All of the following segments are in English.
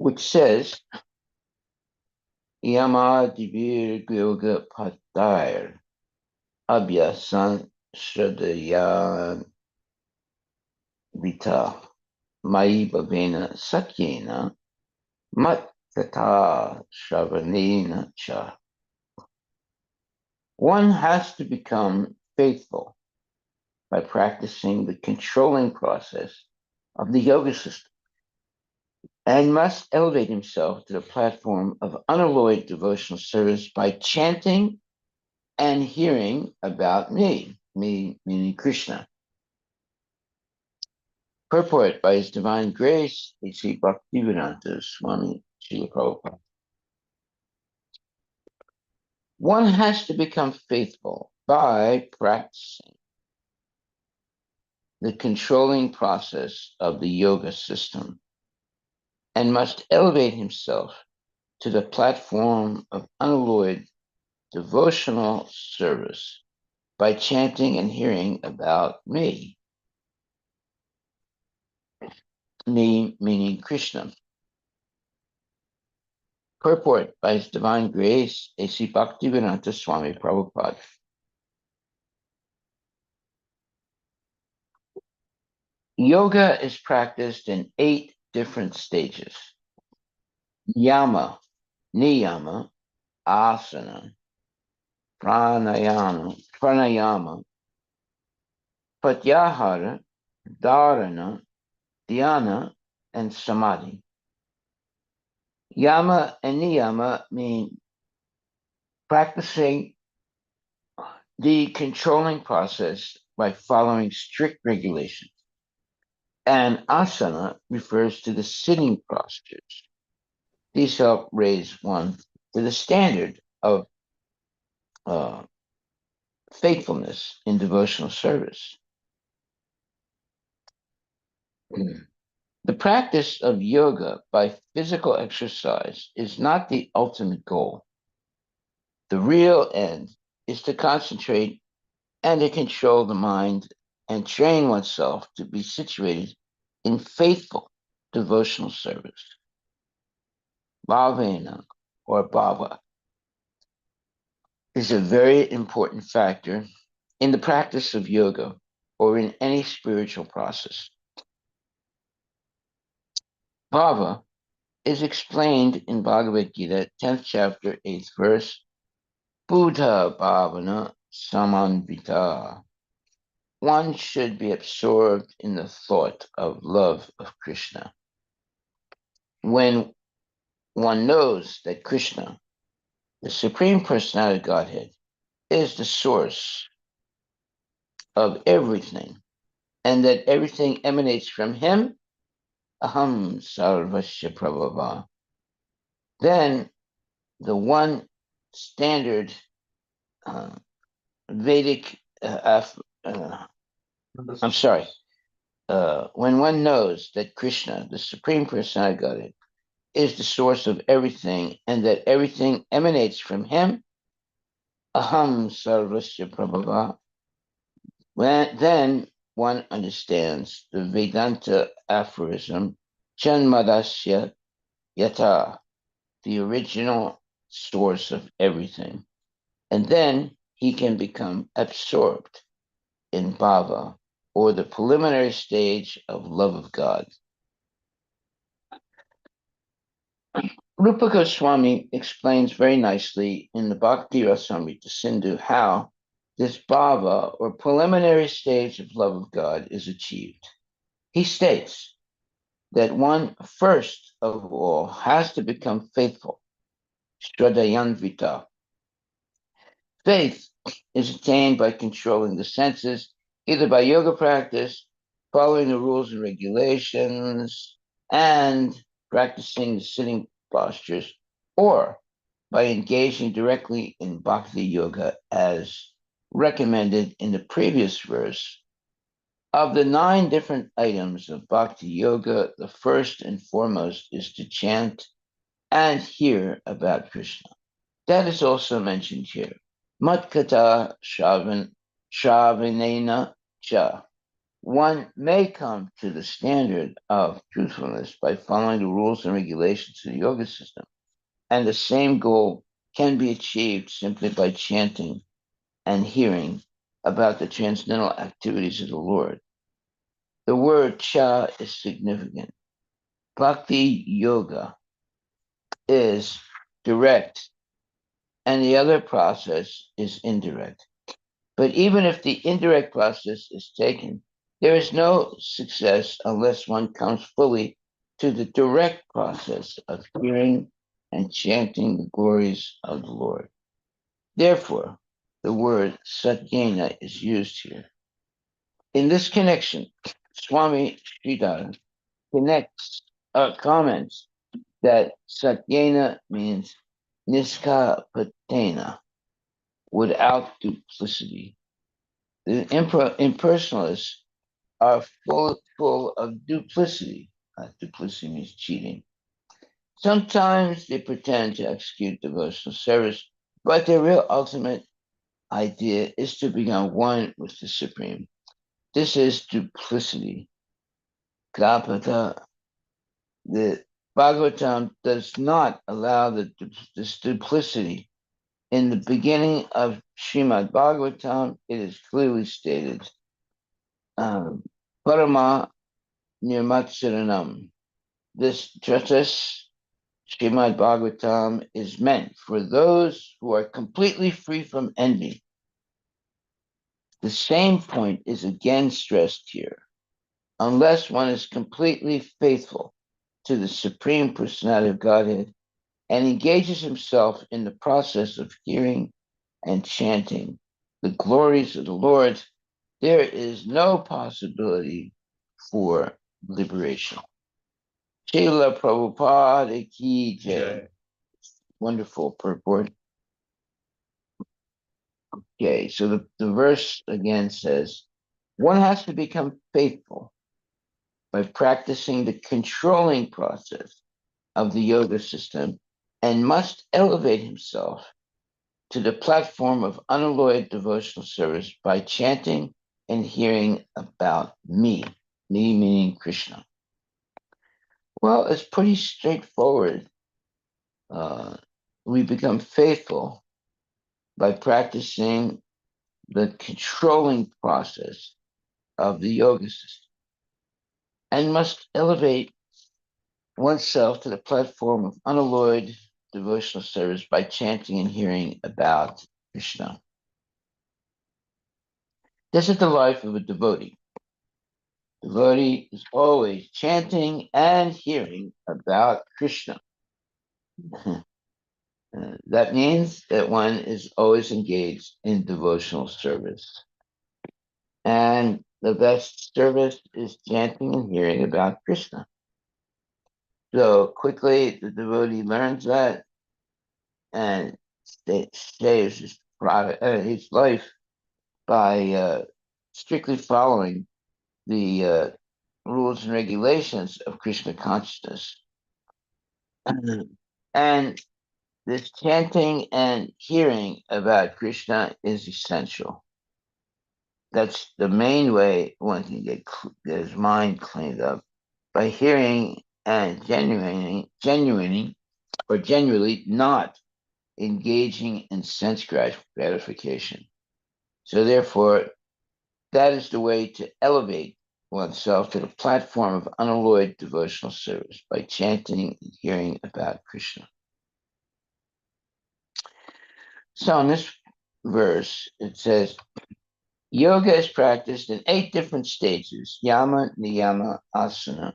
which says, Yama Divir Yoga Patair Abhyasan Shradaya Vita Mai Bhavena Sakyena Mat Tata Shravanena Cha. One has to become faithful by practicing the controlling process of the yoga system and must elevate himself to the platform of unalloyed devotional service by chanting and hearing about me meaning Krishna. Purport by His Divine Grace, A.C. Bhaktivedanta Swami Srila Prabhupada. One has to become faithful by practicing the controlling process of the yoga system and must elevate himself to the platform of unalloyed devotional service by chanting and hearing about me meaning Krishna. Purport by His Divine Grace, A.C. Bhaktivedanta Swami Prabhupada. Yoga is practiced in 8 different stages. Yama, niyama, asana, pranayama, pratyahara, dharana, dhyana, and samadhi. Yama and niyama mean practicing the controlling process by following strict regulations. And asana refers to the sitting postures. These help raise one to the standard of faithfulness in devotional service. The practice of yoga by physical exercise is not the ultimate goal. The real end is to concentrate and to control the mind and train oneself to be situated in faithful devotional service. Bhavana, or bhava, is a very important factor in the practice of yoga or in any spiritual process. Bhava is explained in Bhagavad Gita, 10th chapter, 8th verse, Buddha Bhavana Samanvita. One should be absorbed in the thought of love of Krishna. When one knows that Krishna, the Supreme Personality of Godhead, is the source of everything, and that everything emanates from him, aham sarvasya prabhava, then the one standard Vedic, I'm sorry, when one knows that Krishna, the Supreme Personality of Godhead, is the source of everything and that everything emanates from him, aham sarvasya prabhava, then one understands the Vedanta aphorism, Janmadasya Yata, the original source of everything. And then he can become absorbed in bhava, or the preliminary stage of love of God. Rupa Goswami explains very nicely in the Bhakti Rasamrita Sindhu how this bhava, or preliminary stage of love of God, is achieved. He states that one first of all has to become faithful, Shraddhayanvita. Faith is attained by controlling the senses, either by yoga practice, following the rules and regulations, and practicing the sitting postures, or by engaging directly in bhakti yoga as recommended in the previous verse. Of the 9 different items of bhakti yoga, the first and foremost is to chant and hear about Krishna. That is also mentioned here. Matkata Shavinena Cha. One may come to the standard of truthfulness by following the rules and regulations of the yoga system, and the same goal can be achieved simply by chanting and hearing about the transcendental activities of the Lord. The word cha is significant. Bhakti yoga is direct, and the other process is indirect. But even if the indirect process is taken, there is no success unless one comes fully to the direct process of hearing and chanting the glories of the Lord. Therefore, the word satyena is used here. In this connection, Swami Sridhar comments that satyena means niskapatena, without duplicity. The impersonalists are full of duplicity. Duplicity means cheating. Sometimes they pretend to execute devotional service, but their real ultimate idea is to become one with the Supreme. This is duplicity. Kapata, the Bhagavatam does not allow this duplicity. In the beginning of Srimad Bhagavatam, it is clearly stated, Parama Nirmatsaranam. This treatise, Srimad Bhagavatam, is meant for those who are completely free from envy. The same point is again stressed here. Unless one is completely faithful to the Supreme Personality of Godhead and engages himself in the process of hearing and chanting the glories of the Lord, there is no possibility for liberation. Srila Prabhupada ki jai. Wonderful purport. Okay, so the verse again says, one has to become faithful by practicing the controlling process of the yoga system and must elevate himself to the platform of unalloyed devotional service by chanting and hearing about me meaning Krishna. Well, it's pretty straightforward. We become faithful by practicing the controlling process of the yoga system and must elevate oneself to the platform of unalloyed devotional service by chanting and hearing about Krishna. This is the life of a devotee. Devotee is always chanting and hearing about Krishna. That means that one is always engaged in devotional service. And the best service is chanting and hearing about Krishna. So quickly the devotee learns that and saves his life by strictly following the rules and regulations of Krishna consciousness. And this chanting and hearing about Krishna is essential. That's the main way one can get his mind cleaned up, by hearing and genuinely not engaging in sense gratification. So therefore, that is the way to elevate oneself to the platform of unalloyed devotional service, by chanting and hearing about Krishna. So in this verse, it says, yoga is practiced in 8 different stages: yama, niyama, asana,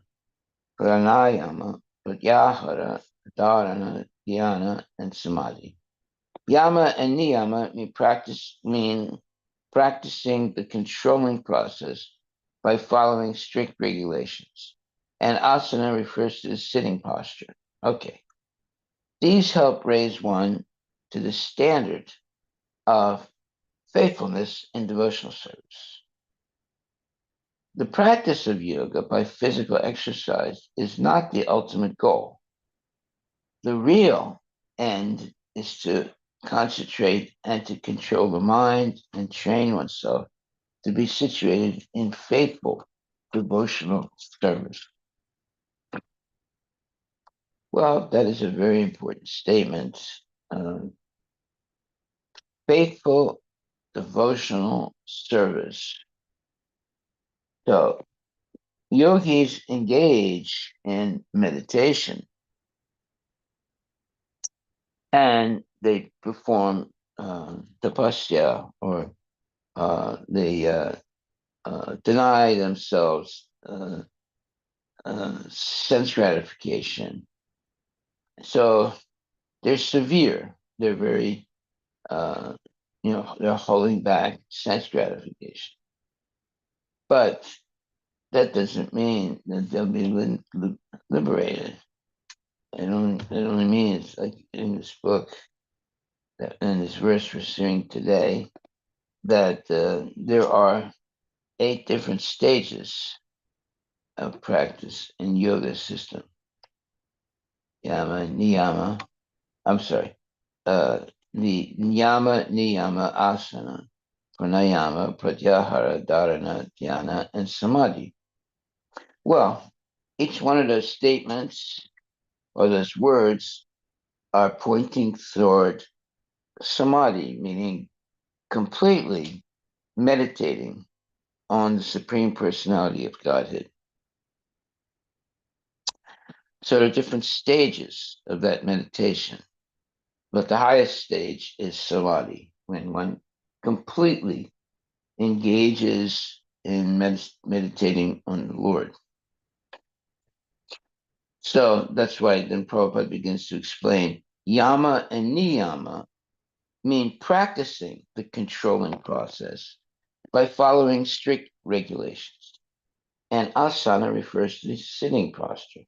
pranayama, pratyahara, dharana, dhyana, and samadhi. Yama and niyama mean practicing the controlling process by following strict regulations. And asana refers to the sitting posture. Okay. These help raise one to the standard of faithfulness in devotional service. The practice of yoga by physical exercise is not the ultimate goal. The real end is to concentrate and to control the mind and train oneself to be situated in faithful devotional service. Well, that is a very important statement. Um, Faithful devotional service. So, yogis engage in meditation and they perform tapasya, or they deny themselves sense gratification. So they're severe. They're very, uh, they're holding back sense gratification. But that doesn't mean that they'll be liberated. It only means, like in this book, that in this verse we're seeing today, that there are 8 different stages of practice in yoga system. Yama, niyama. I'm sorry. The yama, niyama, asana, pranayama, pratyahara, dharana, dhyana, and samadhi. Well, each one of those statements or those words are pointing toward samadhi, meaning completely meditating on the Supreme Personality of Godhead. So there are different stages of that meditation, but the highest stage is samadhi, when one completely engages in meditating on the Lord. So that's why then Prabhupada begins to explain yama and niyama mean practicing the controlling process by following strict regulations. And asana refers to the sitting posture.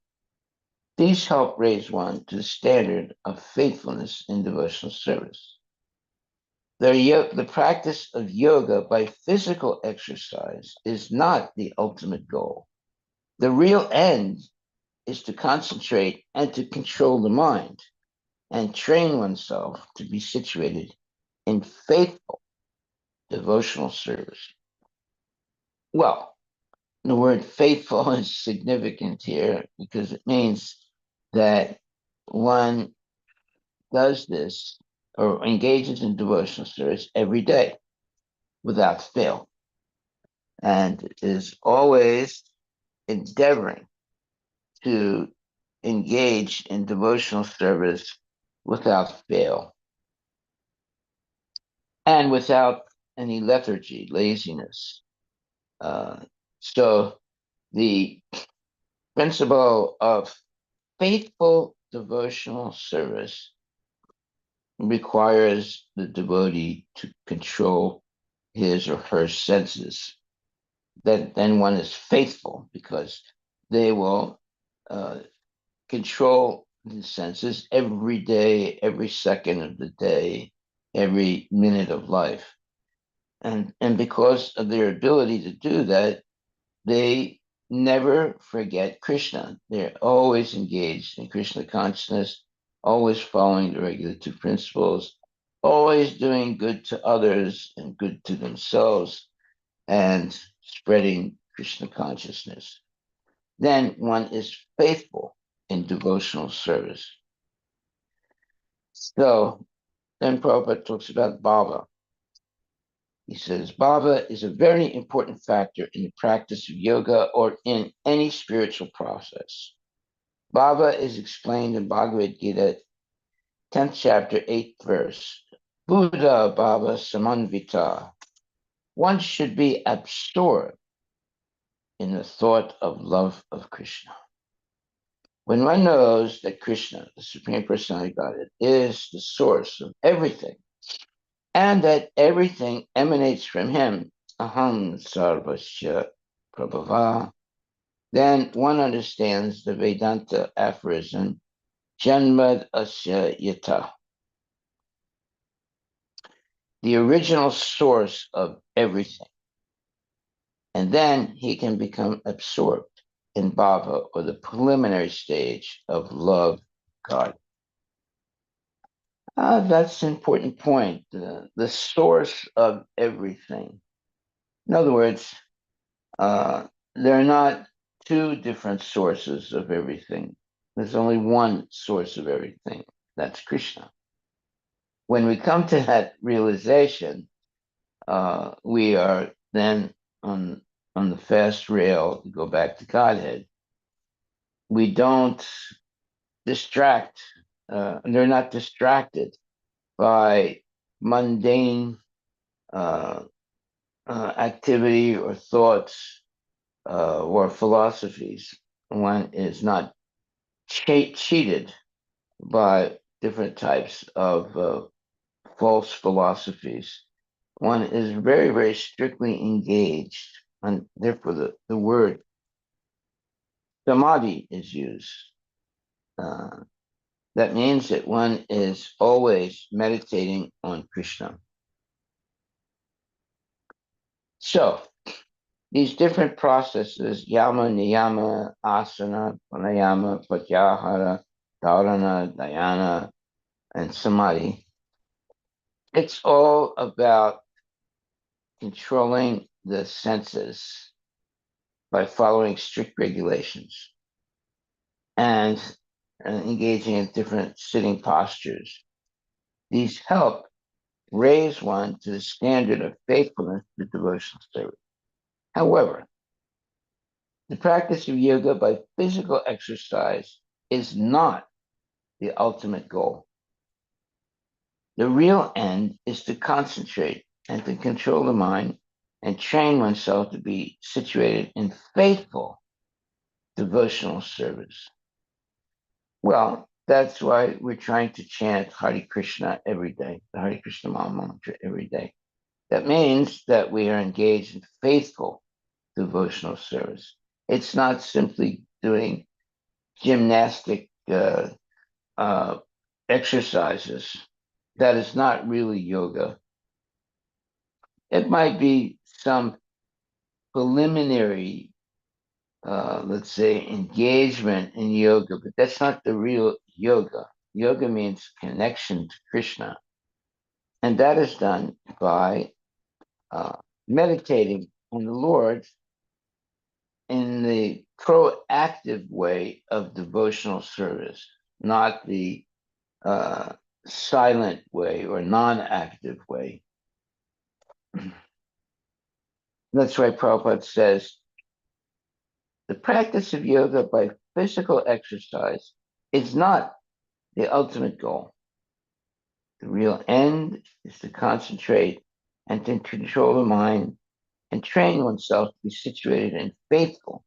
These help raise one to the standard of faithfulness in devotional service. The practice of yoga by physical exercise is not the ultimate goal. The real end is to concentrate and to control the mind and train oneself to be situated in faithful devotional service. Well, the word faithful is significant here because it means that one does this or engages in devotional service every day without fail and is always endeavoring to engage in devotional service without fail and without any lethargy, laziness. So the principle of faithful devotional service requires the devotee to control his or her senses. Then one is faithful because they will control the senses every day, every second of the day, every minute of life. And because of their ability to do that, they never forget Krishna. They're always engaged in Krishna consciousness, always following the regulative principles, always doing good to others and good to themselves, and spreading Krishna consciousness. Then one is faithful in devotional service. So then Prabhupada talks about bhava. He says, bhava is a very important factor in the practice of yoga or in any spiritual process. Bhava is explained in Bhagavad Gita, 10th chapter, 8th verse. Buddha bhava samanvita. One should be absorbed in the thought of love of Krishna. When one knows that Krishna, the Supreme Personality of Godhead, is the source of everything, and that everything emanates from him, aham sarvasya prabhava, then one understands the Vedanta aphorism, janmad asya yata, the original source of everything. And then he can become absorbed in bhava, or the preliminary stage of love God. That's an important point. The source of everything. In other words, there are not two different sources of everything. There's only one source of everything. That's Krishna. When we come to that realization, we are then on the fast rail to go back to Godhead. We don't distract. They're not distracted by mundane uh, activity or thoughts or philosophies. One is not cheated by different types of false philosophies. One is very, very strictly engaged, and therefore the word samadhi is used. Uh, that means that one is always meditating on Krishna. So, these different processes, yama, niyama, asana, pranayama, pratyahara, dharana, dhyana, and samadhi, it's all about controlling the senses by following strict regulations and engaging in different sitting postures. These help raise one to the standard of faithfulness to devotional service. However, the practice of yoga by physical exercise is not the ultimate goal. The real end is to concentrate and to control the mind and train oneself to be situated in faithful devotional service. Well, that's why we're trying to chant Hare Krishna every day, the Hare Krishna Maha Mantra every day. That means that we are engaged in faithful devotional service. It's not simply doing gymnastic uh, exercises. That is not really yoga. It might be some preliminary, let's say, engagement in yoga, but that's not the real yoga. Yoga means connection to Krishna. And that is done by meditating on the Lord in the proactive way of devotional service, not the uh, silent way or non active way. That's why Prabhupada says the practice of yoga by physical exercise is not the ultimate goal. The real end is to concentrate and to control the mind and train oneself to be situated in faithful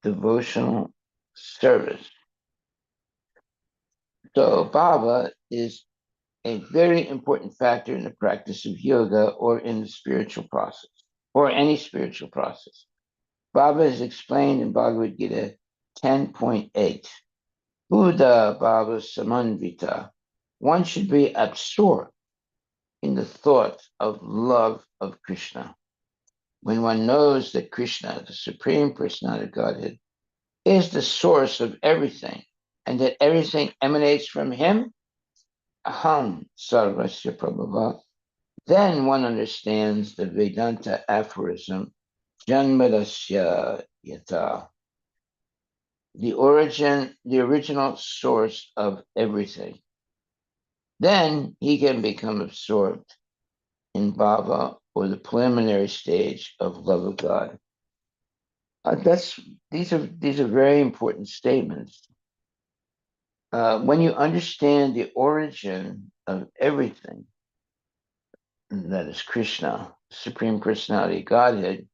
devotional service. So, Baba is a very important factor in the practice of yoga or in the spiritual process or any spiritual process. Baba is explained in Bhagavad Gita 10.8. Buddha Baba Samanvita. One should be absorbed in the thought of love of Krishna. When one knows that Krishna, the Supreme Personality of Godhead, is the source of everything and that everything emanates from him, aham sarvasya prabhava, then one understands the Vedanta aphorism, janmadasya yata, the origin, the original source of everything. Then he can become absorbed in bhava or the preliminary stage of love of God. These are very important statements. When you understand the origin of everything, that is Krishna, Supreme Personality, Godhead,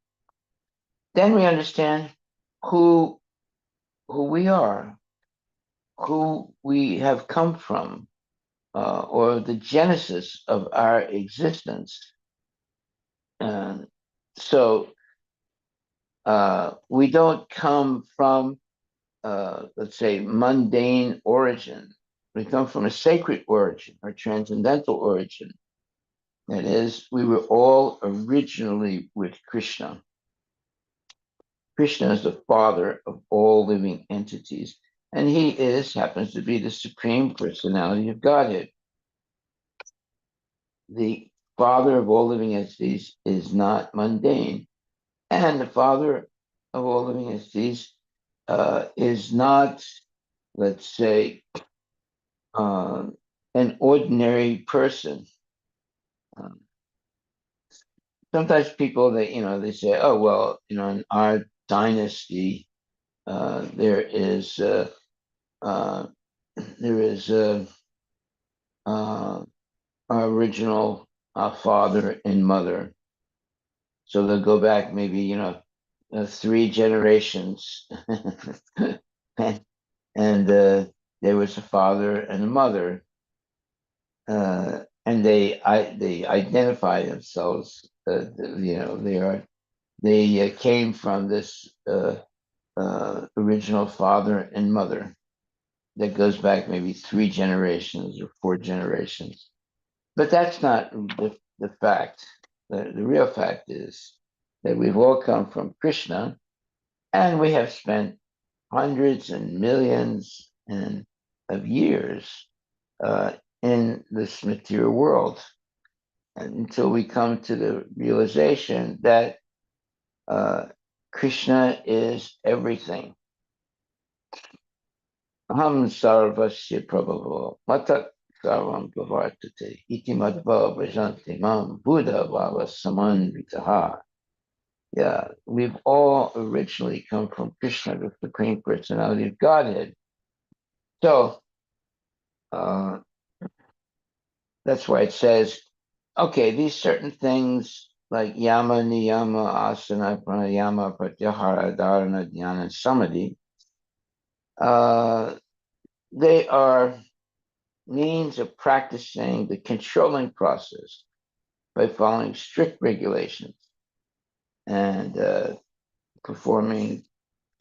then we understand who we are, who we have come from, or the genesis of our existence. And so we don't come from, let's say, mundane origin. We come from a sacred origin or transcendental origin. That is, we were all originally with Krishna. Krishna is the father of all living entities, and he happens to be the Supreme Personality of Godhead. The father of all living entities is not mundane, and the father of all living entities is not, let's say, uh, an ordinary person. Um, Sometimes people they say, oh well, in our dynasty there is uh, there is uh, our original father and mother. So they'll go back maybe, 3 generations. and there was a father and a mother, and they identify themselves. They came from this original father and mother that goes back maybe 3 generations or 4 generations. But that's not the fact. The real fact is that we've all come from Krishna, and we have spent hundreds and millions of years in this material world until we come to the realization that uh, Krishna is everything. Aham sarvasya prabhavo matak sarvam pravartate iti madhva bhajanti mam buddha bhava samanvitaha. Yeah, we've all originally come from Krishna, the Supreme Personality of Godhead. So uh, that's why it says, okay, these certain things like yama, niyama, asana, pranayama, pratyahara, dharana, dhyana, and samadhi, they are means of practicing the controlling process by following strict regulations and performing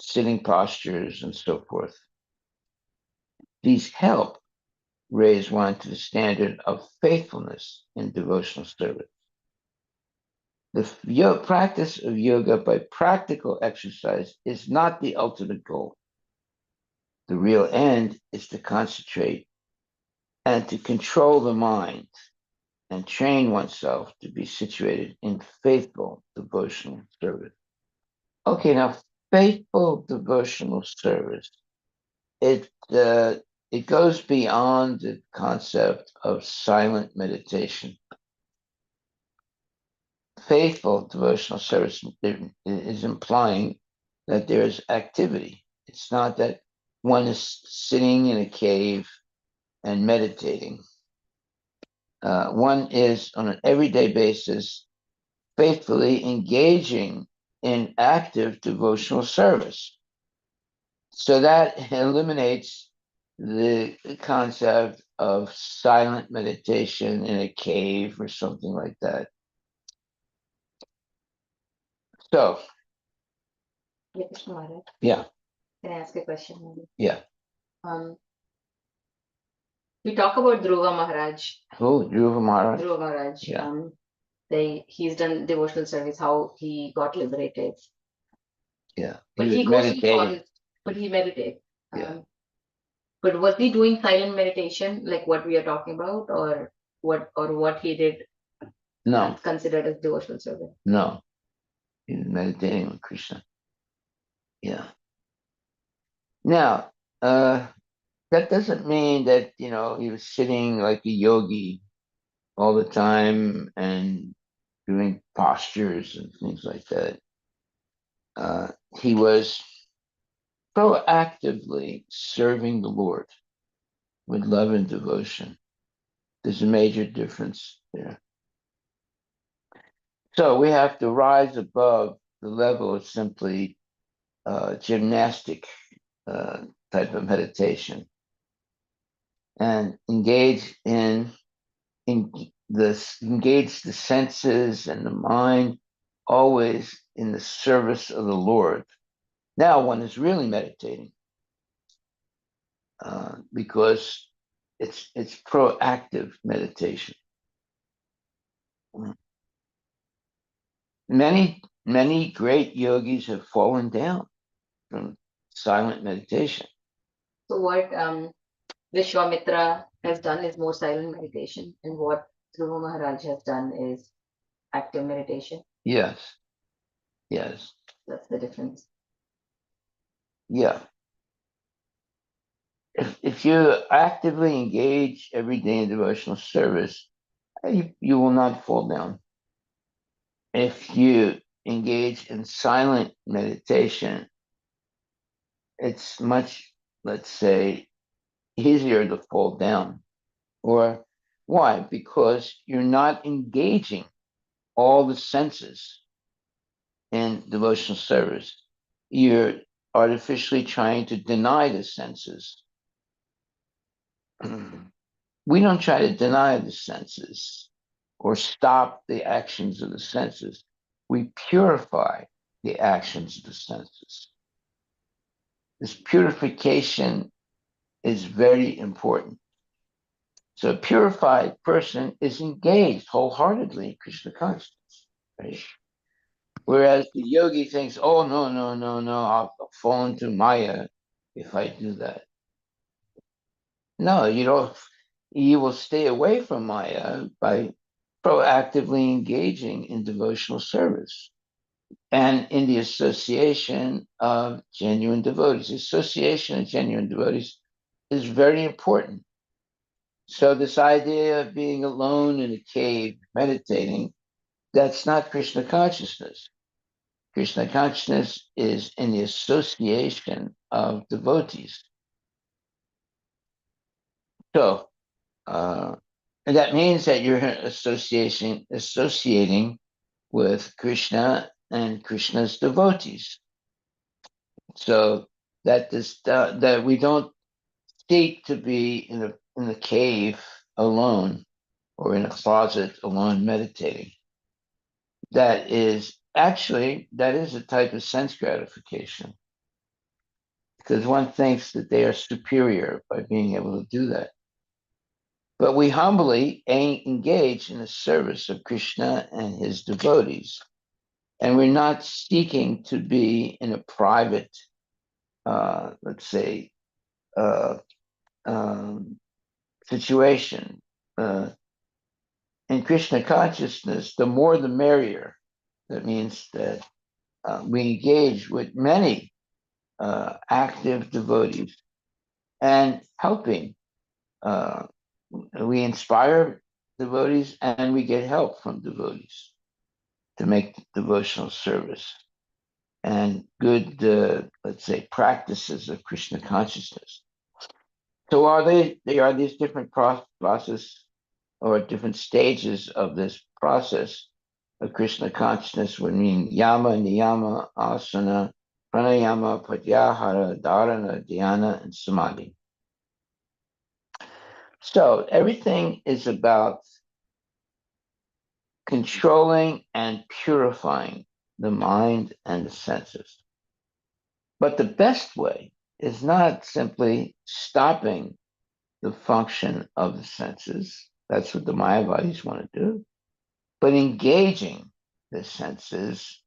sitting postures and so forth. These help raise one to the standard of faithfulness in devotional service. The practice of yoga by practical exercise is not the ultimate goal. The real end is to concentrate and to control the mind and train oneself to be situated in faithful devotional service. Okay, now faithful devotional service, it it goes beyond the concept of silent meditation. Faithful devotional service is implying that there is activity. It's not that one is sitting in a cave and meditating. One is on an everyday basis faithfully engaging in active devotional service. So that eliminates the concept of silent meditation in a cave or something like that. So, Maharaj, yeah, can I ask a question? yeah. Um, we talk about Dhruva Maharaj. Who? Dhruva Maharaj? Dhruva Maharaj. Yeah. He's done devotional service, how he got liberated. Yeah. But He he was goes to meditating. forest, but he meditates. Yeah. But was he doing silent meditation like what we are talking about, or what he did No, considered as devotional service? no. He was meditating with Krishna. Yeah. Now, that doesn't mean that, he was sitting like a yogi all the time and doing postures and things like that. He was proactively serving the Lord with love and devotion. There's a major difference there. So we have to rise above the level of simply gymnastic type of meditation and in engage the senses and the mind always in the service of the Lord. Now one is really meditating because it's proactive meditation. Many great yogis have fallen down from silent meditation. So what Vishwamitra has done is more silent meditation, and what Dhruva Maharaj has done is active meditation. Yes, yes, That's the difference. yeah. If you actively engage every day in devotional service, you will not fall down. If you engage in silent meditation, it's much, let's say, easier to fall down. Or why? Because you're not engaging all the senses in devotional service. You're artificially trying to deny the senses. We don't try to deny the senses or stop the actions of the senses. We purify the actions of the senses. This purification is very important. So a purified person is engaged wholeheartedly in Krishna consciousness, right? Whereas the yogi thinks, oh, no, no, no, no, I'll fall into Maya if I do that. No, you don't. You will stay away from Maya by proactively engaging in devotional service and in the association of genuine devotees. The association of genuine devotees is very important. So this idea of being alone in a cave meditating, that's not Krishna consciousness. Krishna consciousness is in the association of devotees. So, and that means that you're associating with Krishna and Krishna's devotees. So that we don't seek to be in a cave alone or in a closet alone meditating. That is a type of sense gratification because one thinks that they are superior by being able to do that. But we humbly engage in the service of Krishna and his devotees. And we're not seeking to be in a private, let's say, uh, um, situation. In Krishna consciousness, the more the merrier. That means that we engage with many active devotees and helping. Uh, we inspire devotees and we get help from devotees to make devotional service and good, let's say, practices of Krishna consciousness. So they are these different process or different stages of this process of Krishna consciousness would mean yama, niyama, asana, pranayama, pratyahara, dharana, dhyana, and samadhi. So everything is about controlling and purifying the mind and the senses. But the best way is not simply stopping the function of the senses. That's what the Mayavadis want to do. But engaging the senses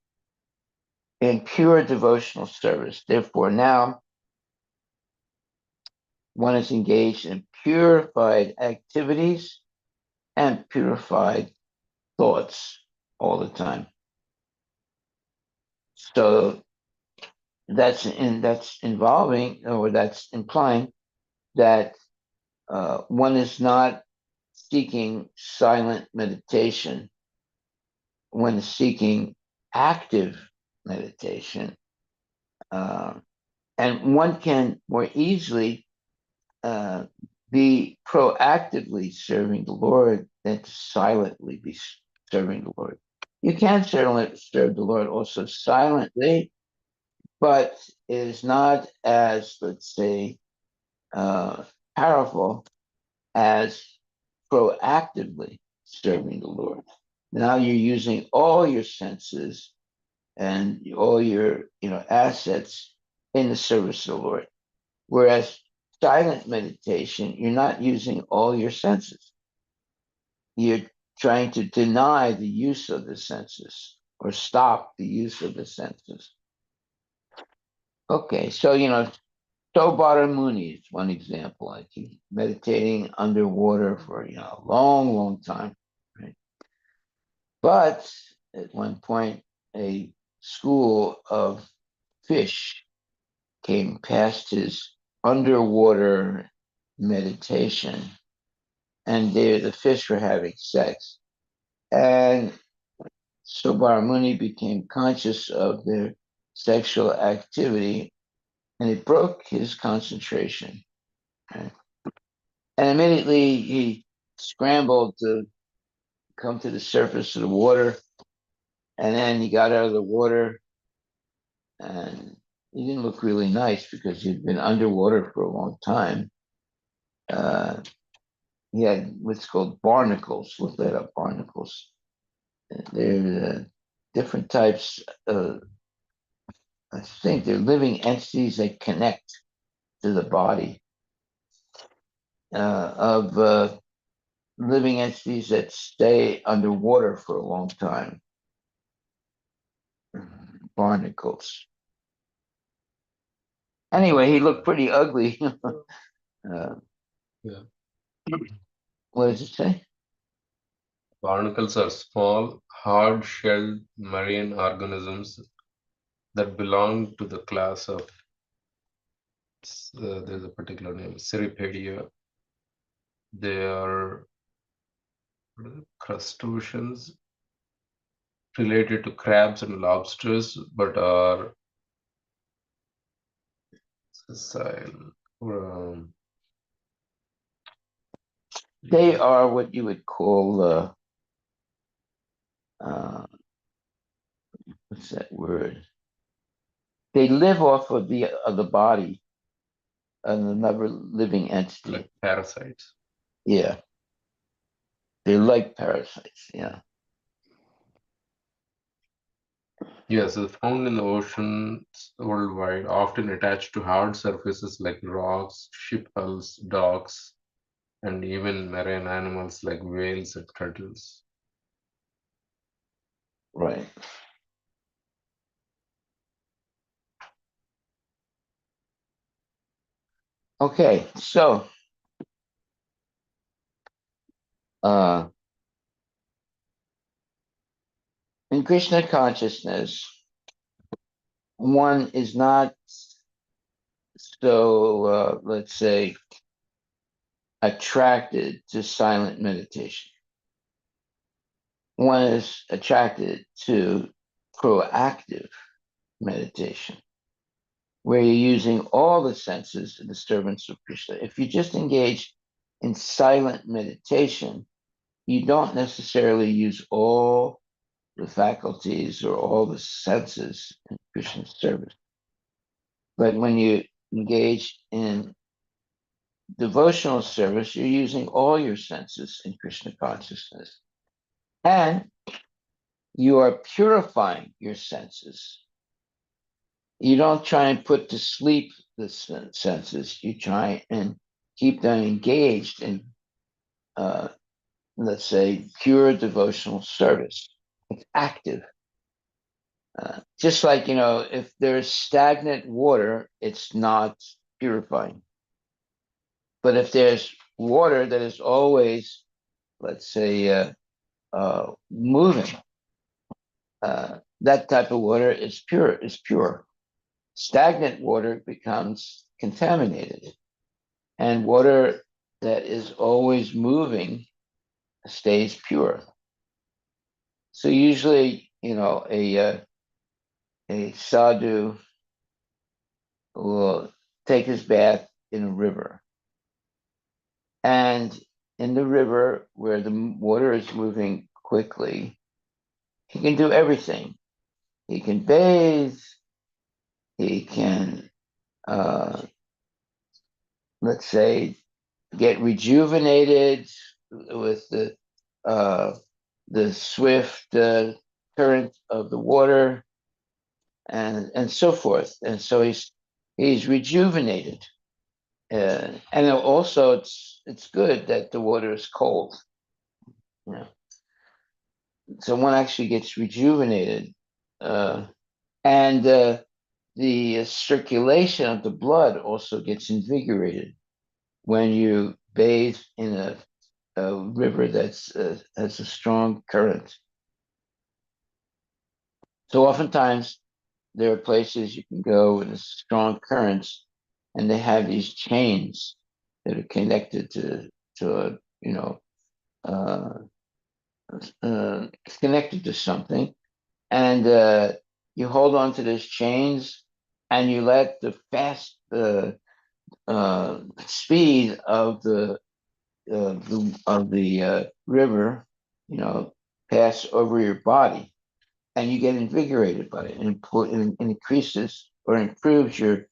in pure devotional service. Therefore, now one is engaged in purified activities and purified thoughts all the time. So that's involving or that's implying that one is not seeking silent meditation, one is seeking active meditation. Uh, and one can more easily be proactively serving the Lord than to silently be serving the Lord. You can certainly serve the Lord also silently, but it is not as, let's say, uh, powerful as proactively serving the Lord. Now you're using all your senses and all your assets in the service of the Lord. Whereas silent meditation, you're not using all your senses. You're trying to deny the use of the senses or stop the use of the senses. Okay, so Sobara Muni is one example. Like he's meditating underwater for a long, long time. But at one point, a school of fish came past his underwater meditation, and there the fish were having sex. And so Baramuni became conscious of their sexual activity, and it broke his concentration. Right? And immediately he scrambled to come to the surface of the water, and then he got out of the water, and he didn't look really nice because he'd been underwater for a long time. Uh, he had what's called barnacles. Look that up, barnacles. They're different types. I think they're living entities that connect to the body of living entities that stay underwater for a long time. Barnacles. Anyway, he looked pretty ugly. Yeah. What does it say? Barnacles are small, hard-shelled marine organisms that belong to the class of, there's a particular name, Cirripedia. They are crustaceans related to crabs and lobsters, but are sessile. Um, They are what you would call what's that word? They live off of the body of another living entity. like parasites. Yeah, they're like parasites. Yeah, Yes, it's found in the oceans worldwide, often attached to hard surfaces like rocks, ship hulls, docks, and even marine animals like whales and turtles. right. Okay, so uh, in Krishna consciousness, one is not so, let's say, attracted to silent meditation. One is attracted to proactive meditation, where you're using all the senses in the disturbance of Krishna. If you just engage in silent meditation, you don't necessarily use all the faculties or all the senses in Krishna's service. But when you engage in devotional service, you're using all your senses in Krishna consciousness. And you are purifying your senses. You don't try and put to sleep the senses. You try and keep them engaged in, uh, let's say, pure devotional service. It's active. Just like, if there's stagnant water, it's not purifying. But if there's water that is always, let's say, moving, that type of water is pure. Stagnant water becomes contaminated, and water that is always moving stays pure. So usually, a sadhu will take his bath in a river, and in the river where the water is moving quickly, he can do everything. He can bathe. He can, uh, let's say, get rejuvenated with the swift current of the water, and so forth. And so he's rejuvenated. And also, it's good that the water is cold. You know, so one actually gets rejuvenated, and the circulation of the blood also gets invigorated when you bathe in a river that's has a strong current. So oftentimes there are places you can go with strong currents, and they have these chains that are connected to a, uh, connected to something, and you hold on to those chains, and you let the fast speed of the river, pass over your body, and you get invigorated by it, and it increases or improves your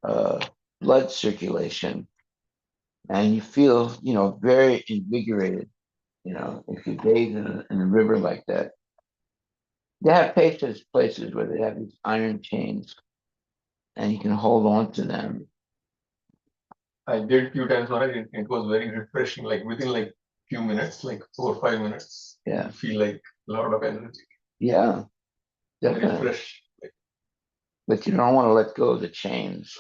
uh, blood circulation, and you feel, very invigorated. If you bathe in a river like that, they have places where they have these iron chains, and you can hold on to them. I did few times, Maharaj. It was very refreshing. Like within like few minutes, like 4 or 5 minutes, Yeah, you feel like a lot of energy, yeah, very definitely. fresh. Like, But you don't want to let go of the chains.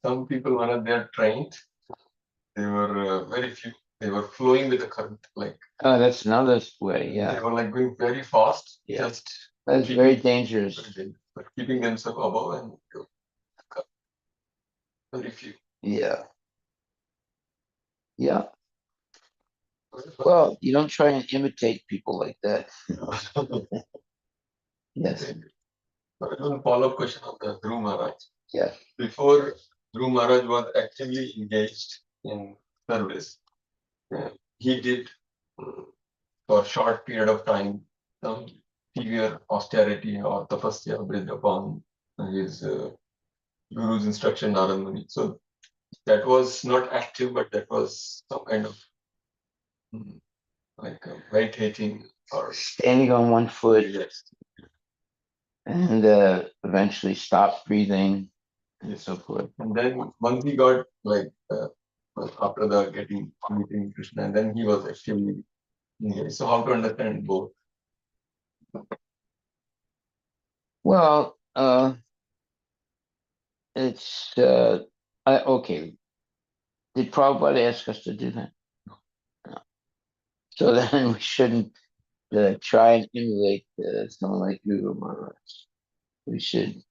some people, Maharaj, they are trained. They were very few. They were flowing with the current. Like Oh, that's another way. they Yeah, were like going very fast. Yeah. Just that's keeping, very dangerous. but keeping themselves above and very few. Yeah, yeah. Well, you don't try and imitate people like that. Yes, One follow-up question on the Dhruv Maharaj. yes. Before Dhruv Maharaj was actively engaged in service, he did for a short period of time some severe austerity or tapasya based upon his guru's instruction, Narad Muni. So that was not active, but that was some kind of like meditating or Standing on one foot yes, and eventually stop breathing and so forth. and then once he got like after the getting meeting Krishna, and then he was actively engaged. So how to understand both? Well, it's okay. Did Prabhupada ask us to do that? No. So then we shouldn't try and emulate someone like Guru Maharaj. We should,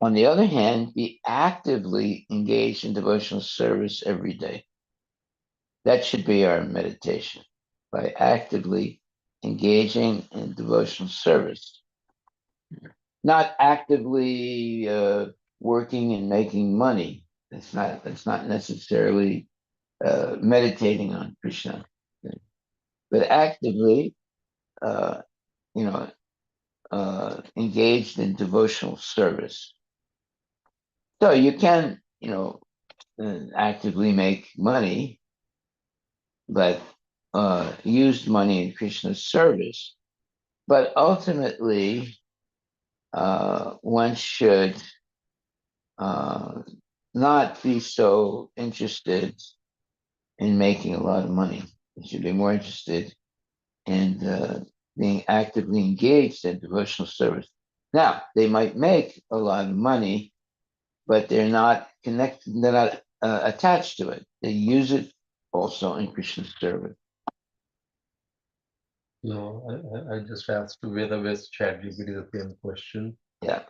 on the other hand, be actively engaged in devotional service every day. That should be our meditation, by actively engaging in devotional service, not actively working and making money. That's not necessarily meditating on Krishna, but actively, uh, you know, engaged in devotional service. So you can, actively make money, but use money in Krishna's service. But ultimately, one should uh, not be so interested in making a lot of money. One should be more interested in being actively engaged in devotional service. Now, they might make a lot of money, but they're not connected, they're not attached to it. They use it also in Krishna's service. No, I just asked Veda West ChatGPT the same question. Yeah.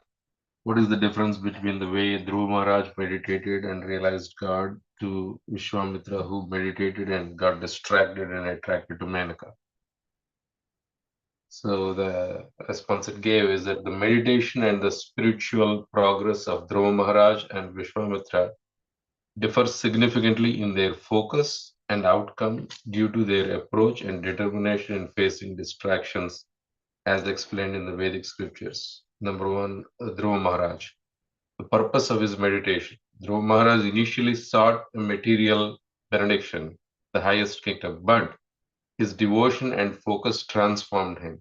What is the difference between the way Dhruv Maharaj meditated and realized God to Vishwamitra, who meditated and got distracted and attracted to Menaka? So the response it gave is that the meditation and the spiritual progress of Dhruva Maharaj and Vishwamitra differ significantly in their focus and outcome due to their approach and determination in facing distractions, as explained in the Vedic scriptures. Number one, Dhruva Maharaj. The purpose of his meditation. Dhruva Maharaj initially sought a material benediction, the highest kingdom, but his devotion and focus transformed him.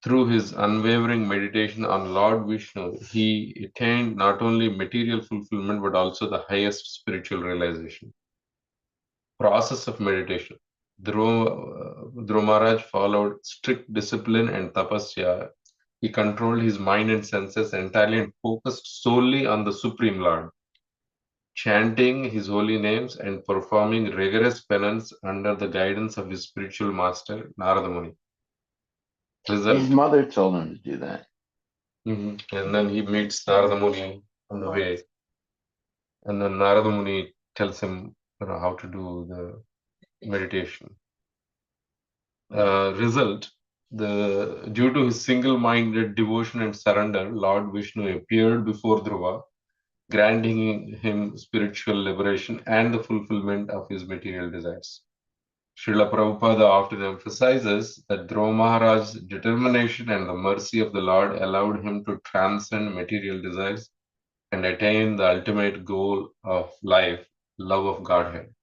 Through his unwavering meditation on Lord Vishnu, he attained not only material fulfillment but also the highest spiritual realization. Process of meditation. Dhruva Maharaj followed strict discipline and tapasya. He controlled his mind and senses entirely and focused solely on the Supreme Lord, chanting his holy names and performing rigorous penance under the guidance of his spiritual master, Narada Muni. His Result. mother told him to do that. And then he meets Narada Muni on the way. And then Narada Muni tells him how to do the meditation. Result, due to his single-minded devotion and surrender, Lord Vishnu appeared before Dhruva, granting him spiritual liberation and the fulfillment of his material desires. Srila Prabhupada often emphasizes that Dhruva Maharaj's determination and the mercy of the Lord allowed him to transcend material desires and attain the ultimate goal of life, love of Godhead.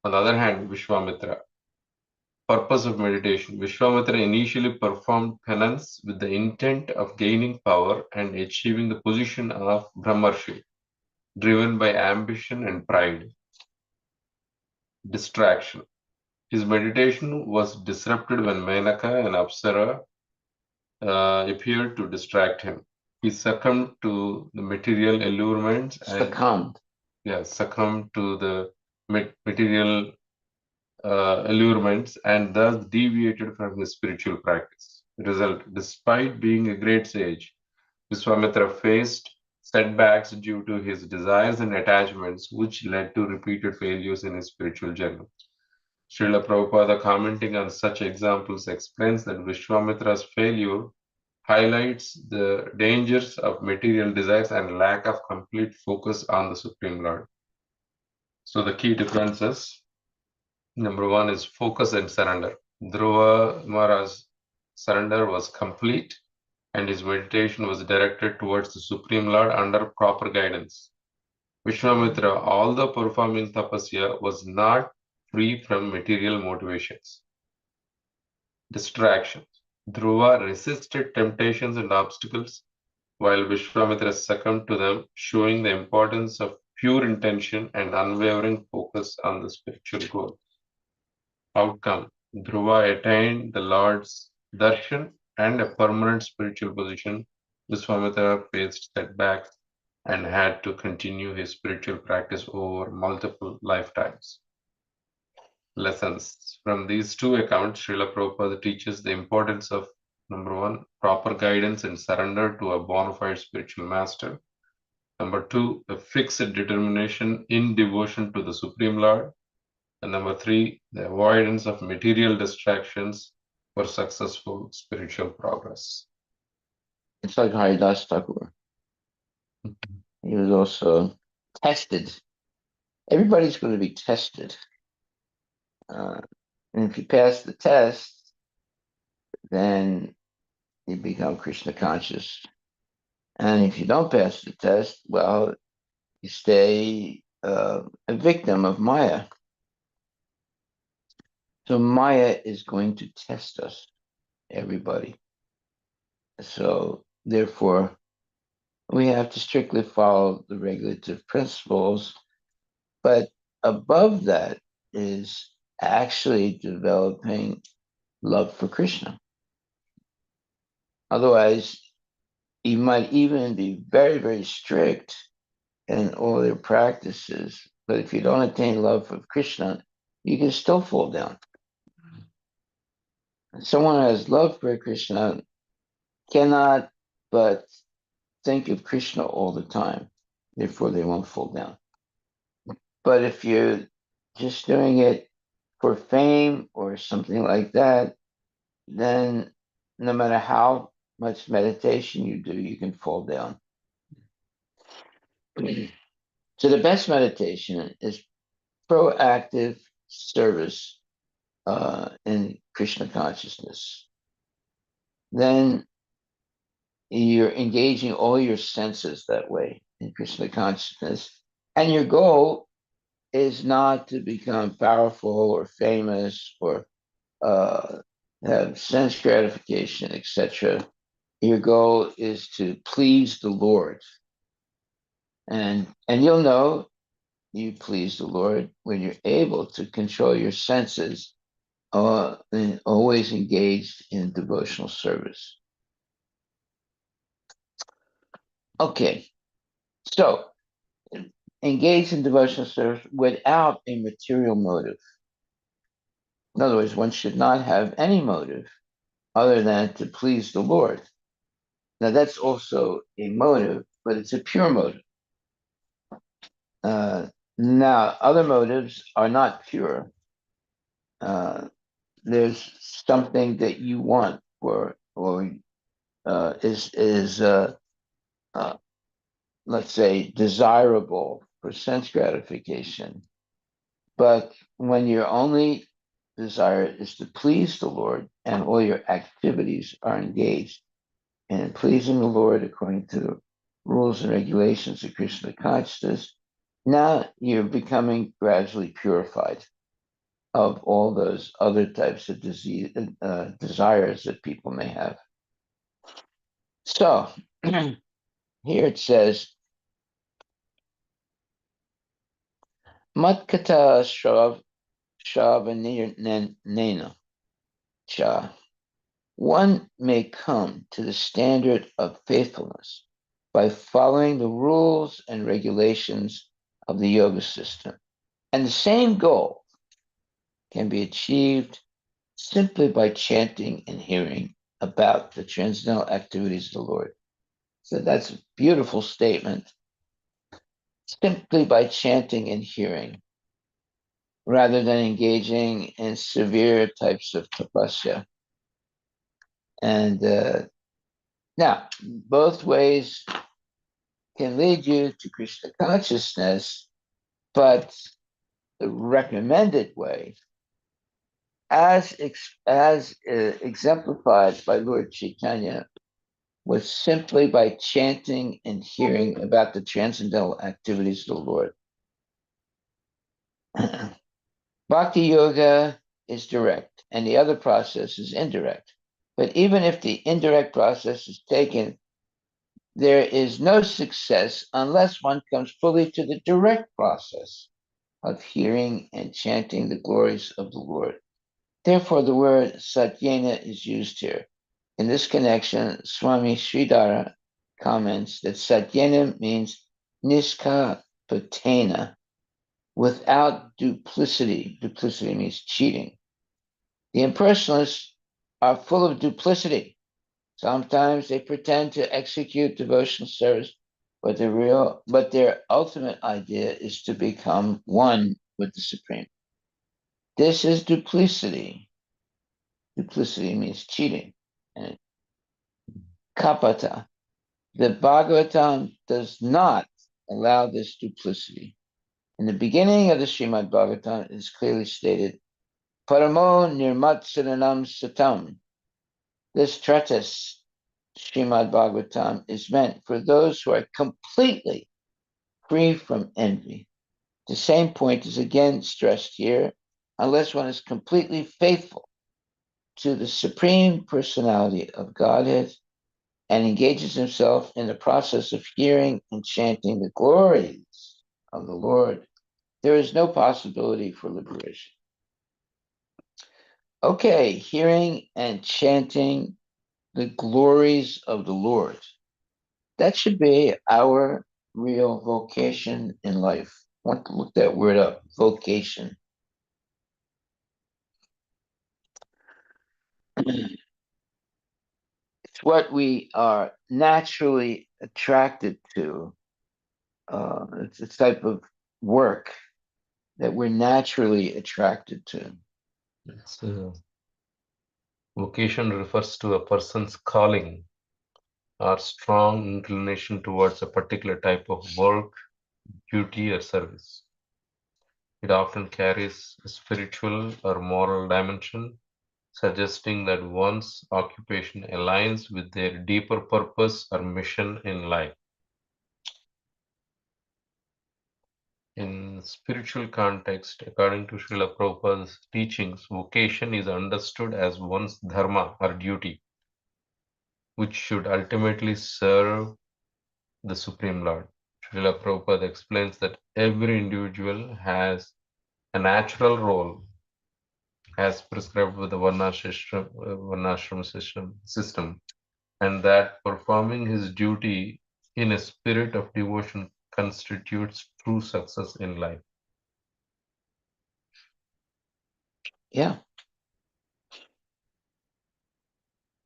On the other hand, Vishwamitra, purpose of meditation. Vishwamitra initially performed penance with the intent of gaining power and achieving the position of Brahmarshi, driven by ambition and pride. Distraction. His meditation was disrupted when Menaka and Apsara appeared to distract him. He succumbed to the material allurements and succumbed to the material allurements and thus deviated from his spiritual practice. Result, despite being a great sage, Vishwamitra faced setbacks due to his desires and attachments, which led to repeated failures in his spiritual journey. Srila Prabhupada, commenting on such examples, explains that Vishwamitra's failure highlights the dangers of material desires and lack of complete focus on the Supreme Lord. So the key differences. Number one is focus and surrender. Dhruva Maharaj's surrender was complete and his meditation was directed towards the Supreme Lord under proper guidance. Vishwamitra, although performing tapasya, was not free from material motivations. Distractions. Dhruva resisted temptations and obstacles, while Vishwamitra succumbed to them, showing the importance of pure intention and unwavering focus on the spiritual goal. Outcome. Dhruva attained the Lord's darshan and a permanent spiritual position. Vishwamitra faced setbacks and had to continue his spiritual practice over multiple lifetimes. Lessons. From these two accounts, Srila Prabhupada teaches the importance of number one, proper guidance and surrender to a bona fide spiritual master. Number two, a fixed determination in devotion to the Supreme Lord. And number three, the avoidance of material distractions for successful spiritual progress. It's like Haridas Thakur. He was also tested. Everybody's going to be tested. And if you pass the test, then you become Krishna conscious. And if you don't pass the test, well, you stay a victim of Maya. So Maya is going to test us, everybody. So therefore, we have to strictly follow the regulative principles. But above that is actually developing love for Krishna. Otherwise, you might even be very, very strict in all your practices. But if you don't attain love for Krishna, you can still fall down. Someone who has love for Krishna cannot but think of Krishna all the time. Therefore, they won't fall down. But if you're just doing it for fame or something like that, then no matter how much meditation you do, you can fall down. So the best meditation is proactive service in Krishna consciousness. Then you're engaging all your senses that way in Krishna consciousness. And your goal is not to become powerful or famous or have sense gratification, etc. Your goal is to please the Lord. And you'll know you please the Lord when you're able to control your senses and always engaged in devotional service. Okay, so engage in devotional service without a material motive. In other words, one should not have any motive other than to please the Lord. Now that's also a motive, but it's a pure motive. Now other motives are not pure. There's something that you want for, or is let's say desirable for sense gratification. But when your only desire is to please the Lord, and all your activities are engaged in pleasing the Lord according to the rules and regulations of Krishna consciousness, now you're becoming gradually purified of all those other types of desires that people may have. So here it says, Matkata Shravanena Cha. One may come to the standard of faithfulness by following the rules and regulations of the yoga system. And the same goal can be achieved simply by chanting and hearing about the transcendental activities of the Lord. So that's a beautiful statement. Simply by chanting and hearing, rather than engaging in severe types of tapasya. And now, both ways can lead you to Krishna consciousness, but the recommended way, as exemplified by Lord Chaitanya, was simply by chanting and hearing about the transcendental activities of the Lord. Bhakti yoga is direct, and the other process is indirect. But even if the indirect process is taken, there is no success unless one comes fully to the direct process of hearing and chanting the glories of the Lord. Therefore, the word satyena is used here. In this connection, Swami Sridhara comments that satyena means niskapatena, without duplicity. Duplicity means cheating. The impersonalists are full of duplicity. Sometimes they pretend to execute devotional service, but their ultimate idea is to become one with the Supreme. This is duplicity. Duplicity means cheating. And kapata. The Bhagavatam does not allow this duplicity. In the beginning of the Srimad Bhagavatam, it is clearly stated, Paramo Nirmatsaranam Satam. This treatise, Srimad Bhagavatam, is meant for those who are completely free from envy. The same point is again stressed here, unless one is completely faithful to the Supreme Personality of Godhead and engages himself in the process of hearing and chanting the glories of the Lord, there is no possibility for liberation. Okay, hearing and chanting the glories of the Lord. That should be our real vocation in life. I want to look that word up, vocation. It's what we are naturally attracted to. It's a type of work that we're naturally attracted to. It's, vocation refers to a person's calling or strong inclination towards a particular type of work, duty, or service. It often carries a spiritual or moral dimension, suggesting that one's occupation aligns with their deeper purpose or mission in life. In spiritual context, according to Srila Prabhupada's teachings, vocation is understood as one's dharma or duty, which should ultimately serve the Supreme Lord. Srila Prabhupada explains that every individual has a natural role as prescribed with the Varnashram system, and that performing his duty in a spirit of devotion constitutes true success in life. Yeah.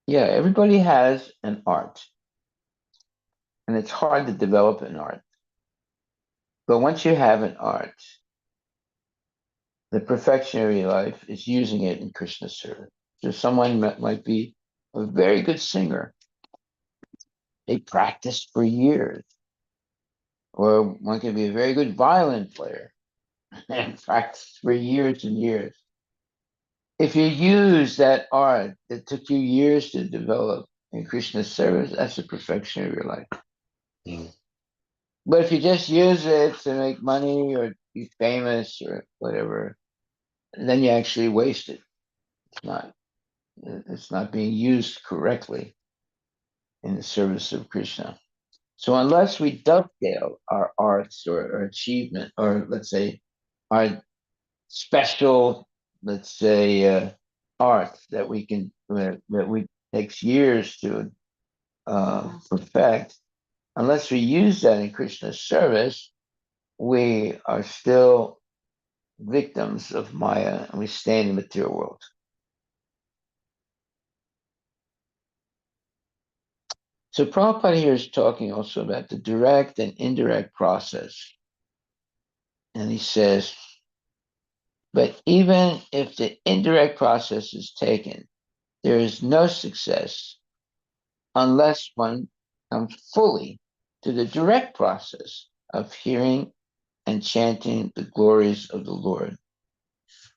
Yeah, everybody has an art, and it's hard to develop an art. But once you have an art, the perfection of your life is using it in Krishna service. So someone might be a very good singer. They practiced for years. Or one can be a very good violin player and practice for years and years. If you use that art that took you years to develop in Krishna's service, that's the perfection of your life. Mm. But if you just use it to make money or be famous or whatever, then you actually waste it. It's not being used correctly in the service of Krishna. So unless we dovetail our arts or achievement, or let's say our special, let's say, art that we can that we takes years to perfect, unless we use that in Krishna's service, we are still victims of Maya and we stay in the material world. So Prabhupada here is talking also about the direct and indirect process. And he says, but even if the indirect process is taken, there is no success unless one comes fully to the direct process of hearing and chanting the glories of the Lord.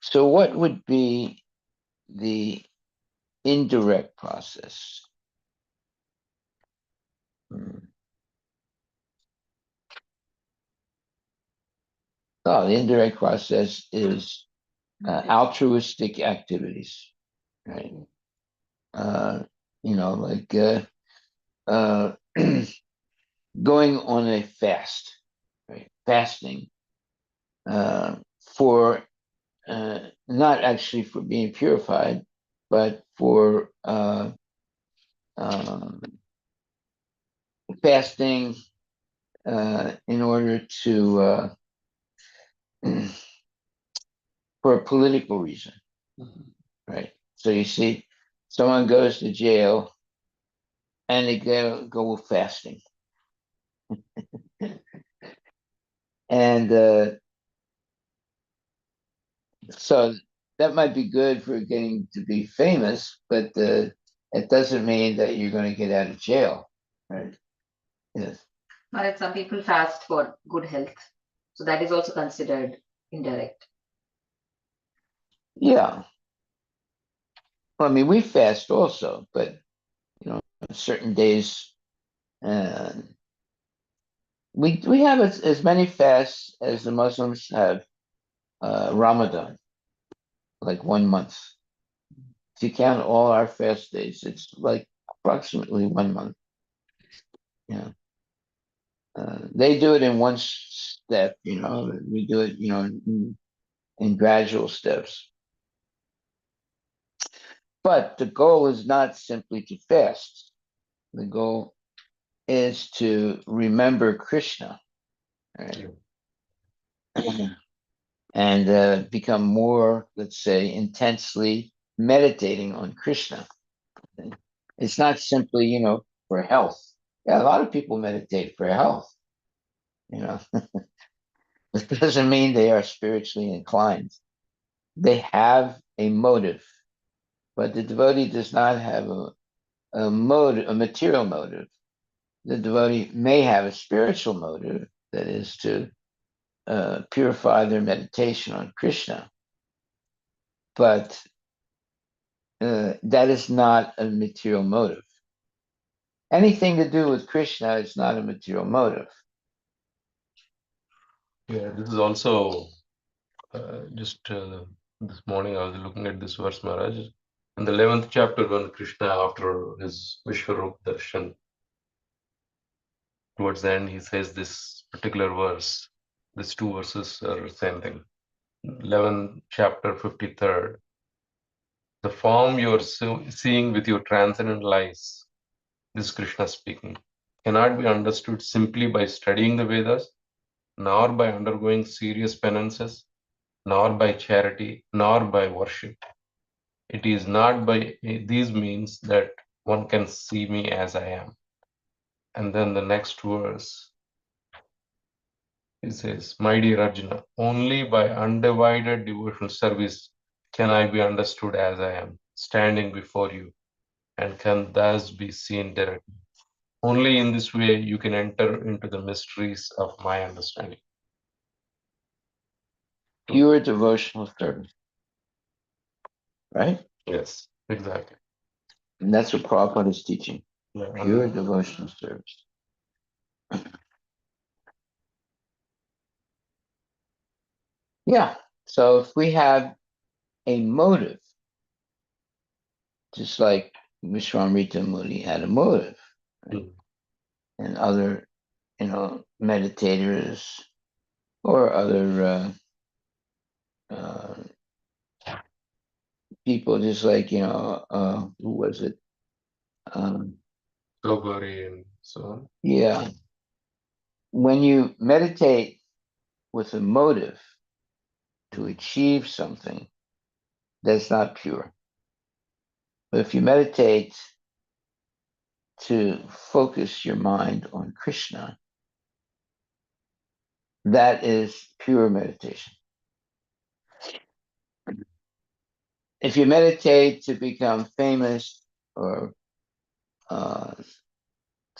So what would be the indirect process? Oh, the indirect process is altruistic activities, right? Like uh, going on a fast, right? Fasting for not actually for being purified, but for um, fasting in order to for a political reason, right? So you see, someone goes to jail and they go fasting, and so that might be good for getting to be famous, but it doesn't mean that you're going to get out of jail, right? Yes. But some people fast for good health. So that is also considered indirect. Yeah. Well, I mean, we fast also, but certain days, uh, we have as many fasts as the Muslims have Ramadan, like 1 month. If you count all our fast days, it's like approximately 1 month. Yeah. They do it in one step, we do it, in gradual steps. But the goal is not simply to fast. The goal is to remember Krishna, right? And become more, let's say, intensely meditating on Krishna. It's not simply, for health. Yeah, a lot of people meditate for health, you know. It doesn't mean they are spiritually inclined. They have a motive, but the devotee does not have a motive, a material motive. The devotee may have a spiritual motive, that is to purify their meditation on Krishna, but that is not a material motive. Anything to do with Krishna is not a material motive. Yeah, this is also just this morning I was looking at this verse, Maharaj. In the 11th chapter, when Krishna, after his Vishwarup darshan, towards the end, he says this particular verse. These two verses are the same thing. 11th chapter, 53rd. The form you are seeing with your transcendent eyes, this is Krishna speaking, cannot be understood simply by studying the Vedas, nor by undergoing serious penances, nor by charity, nor by worship. It is not by these means that one can see me as I am. And then the next verse, it says, my dear Arjuna, only by undivided devotional service can I be understood as I am, standing before you, and can thus be seen directly. Only in this way you can enter into the mysteries of my understanding. Pure devotional service, right? Yes, exactly. And that's what Prabhupada is teaching. Yeah, Pure devotional service. Yeah. So if we have a motive, just like Vishwamrita Muni had a motive, right? Mm. And other, meditators or other people, just like, who was it? Sobari and so on. Yeah. When you meditate with a motive to achieve something, that's not pure. But if you meditate to focus your mind on Krishna, that is pure meditation. If you meditate to become famous or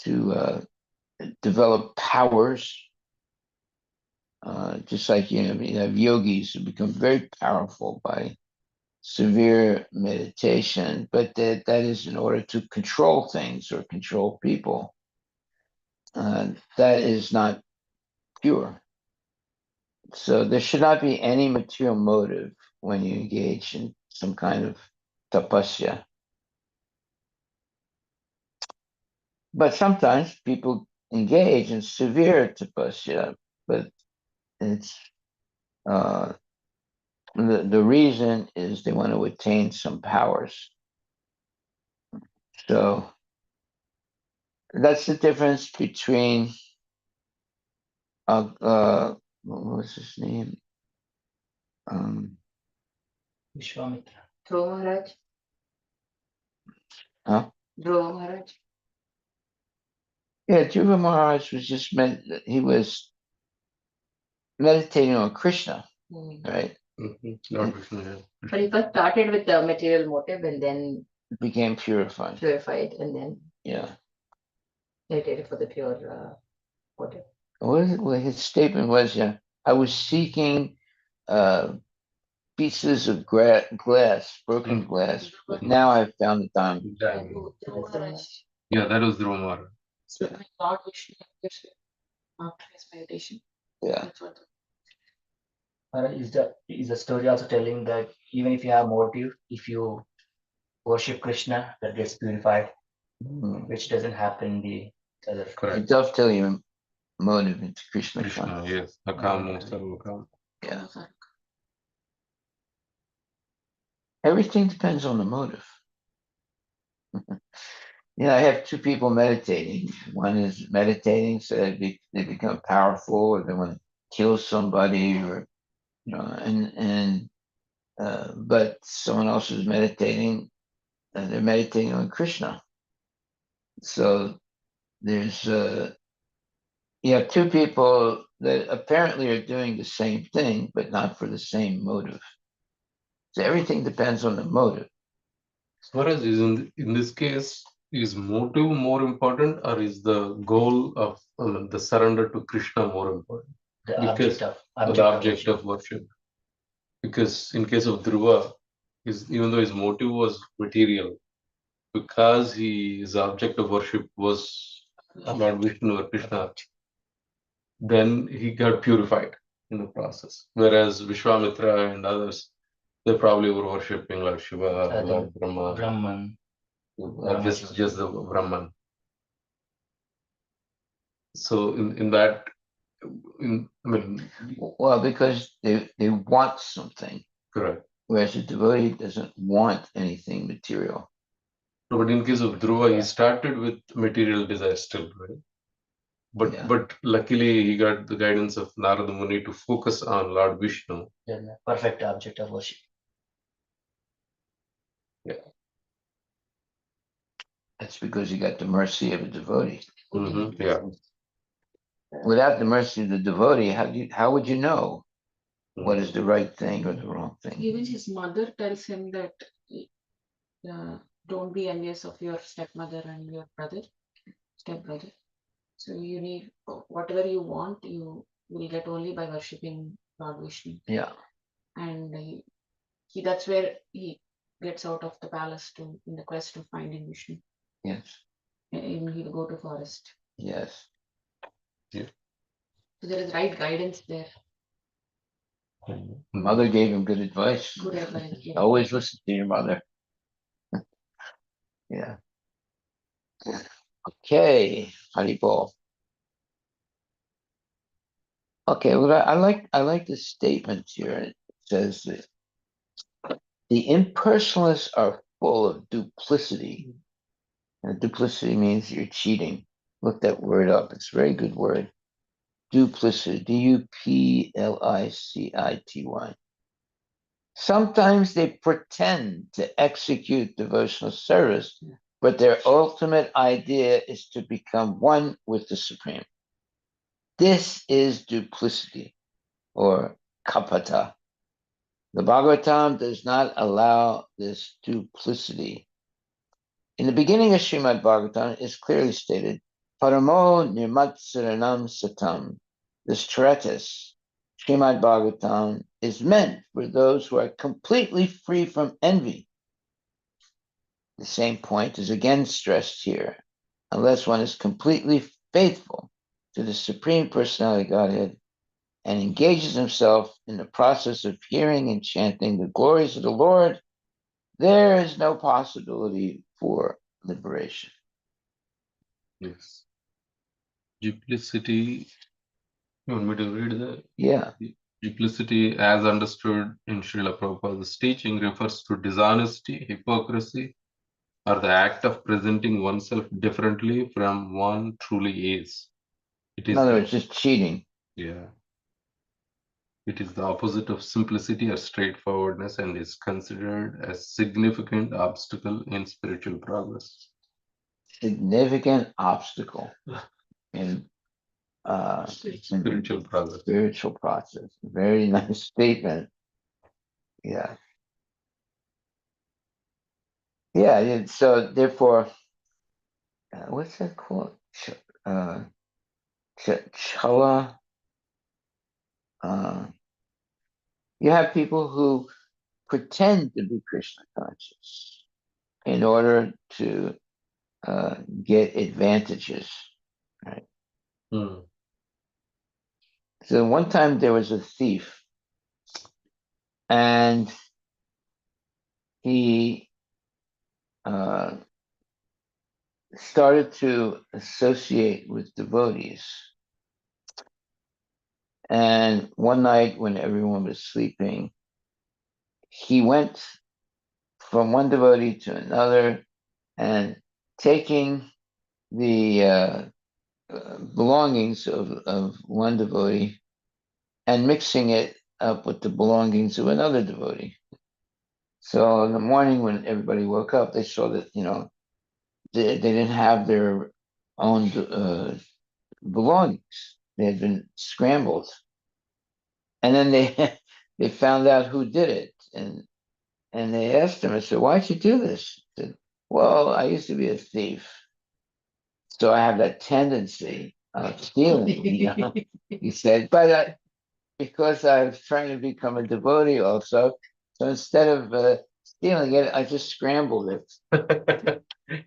to develop powers, just like you have yogis who become very powerful by severe meditation, but that is in order to control things or control people. That is not pure. So there should not be any material motive when you engage in some kind of tapasya. But sometimes people engage in severe tapasya, but it's the reason is they want to attain some powers. So that's the difference between what was his name? Vishwamitra. Dhruva Maharaj. Huh? Dhruva Maharaj. Yeah, Dhruva Maharaj was he was meditating on Krishna, right? Lord Vishnu, yeah. But he first started with the material motive and then Became purified. purified and then Yeah. meditated for the pure motive. What is it? Well, his statement was, I was seeking pieces of glass, broken glass, but now I've found the diamond. Exactly. Dhruva Maharaj. Yeah, that was Dhruva Maharaj. So Lord Vishnu appears after his meditation. Yeah. That's what is the story also telling that even if you have motive, if you worship Krishna, that gets purified, which doesn't happen in the other. It Correct. dovetail your motive into Krishna. Krishna, yes. Akamo Sarvakam. Yeah. Everything depends on the motive. I have two people meditating. One is meditating so they become powerful, or they want to kill somebody, or but someone else is meditating, and they're meditating on Krishna. So there's you have two people that apparently are doing the same thing, but not for the same motive. So everything depends on the motive. Maharaj, is in this case, is motive more important, or is the goal of the surrender to Krishna more important? The Because the object of worship. Because in case of Dhruva, even though his motive was material, because his object of worship was Lord Vishnu or Krishna, then he got purified in the process. Whereas Vishwamitra and others, they probably were worshipping Lord Shiva, Lord Brahma, Brahman. or just the Brahman. So in that, Well, because they want something, correct. whereas a devotee doesn't want anything material. But in case of Dhruva, he started with material desire still, right? But luckily he got the guidance of Narada Muni to focus on Lord Vishnu. The perfect object of worship. Yeah. That's because he got the mercy of a devotee. Yeah. Without the mercy of the devotee, how would you know what is the right thing or the wrong thing? Even his mother tells him that don't be envious of your stepmother and your stepbrother. So you need whatever you want, you will get only by worshipping Lord Vishnu. Yeah. And he that's where he gets out of the palace in the quest of finding Vishnu. Yes. And he'll go to forest. Yes. So there is right guidance there. Mother gave him good advice. Good advice. Yeah. Always listen to your mother. Yeah. Okay, Haribol. Okay, well, I like this statement here. It says that the impersonalists are full of duplicity. And duplicity means you're cheating. Look that word up. It's a very good word. Duplicity. Duplicity. Sometimes they pretend to execute devotional service, but their ultimate idea is to become one with the Supreme. This is duplicity or kapata. The Bhagavatam does not allow this duplicity. In the beginning of Srimad Bhagavatam, it's clearly stated, Paramo Nirmatsaranam Satam. This treatise, Srimad Bhagavatam, is meant for those who are completely free from envy. The same point is again stressed here. Unless one is completely faithful to the Supreme Personality of Godhead and engages himself in the process of hearing and chanting the glories of the Lord, there is no possibility for liberation. Yes. Duplicity. You want me to read the? Yeah. Duplicity, as understood in Srila Prabhupada's teaching, refers to dishonesty, hypocrisy, or the act of presenting oneself differently from one truly is. It In is other words, just cheating. yeah. It is the opposite of simplicity or straightforwardness and is considered a significant obstacle in spiritual progress. Significant obstacle in Spiritual progress. Spiritual process. Very nice statement. Yeah. Yeah. So therefore, what's that called? Chala. You have people who pretend to be Krishna conscious in order to get advantages. Right. So one time there was a thief, and he started to associate with devotees. And one night when everyone was sleeping, he went from one devotee to another and taking the belongings of one devotee and mixing it up with the belongings of another devotee. So in the morning when everybody woke up, they saw that, they didn't have their own belongings. They had been scrambled. And then they they found out who did it. And they asked him, I said, why'd you do this? He said, well, I used to be a thief. So I have that tendency of stealing. He said, but because I was trying to become a devotee also, so instead of stealing it, I just scrambled it.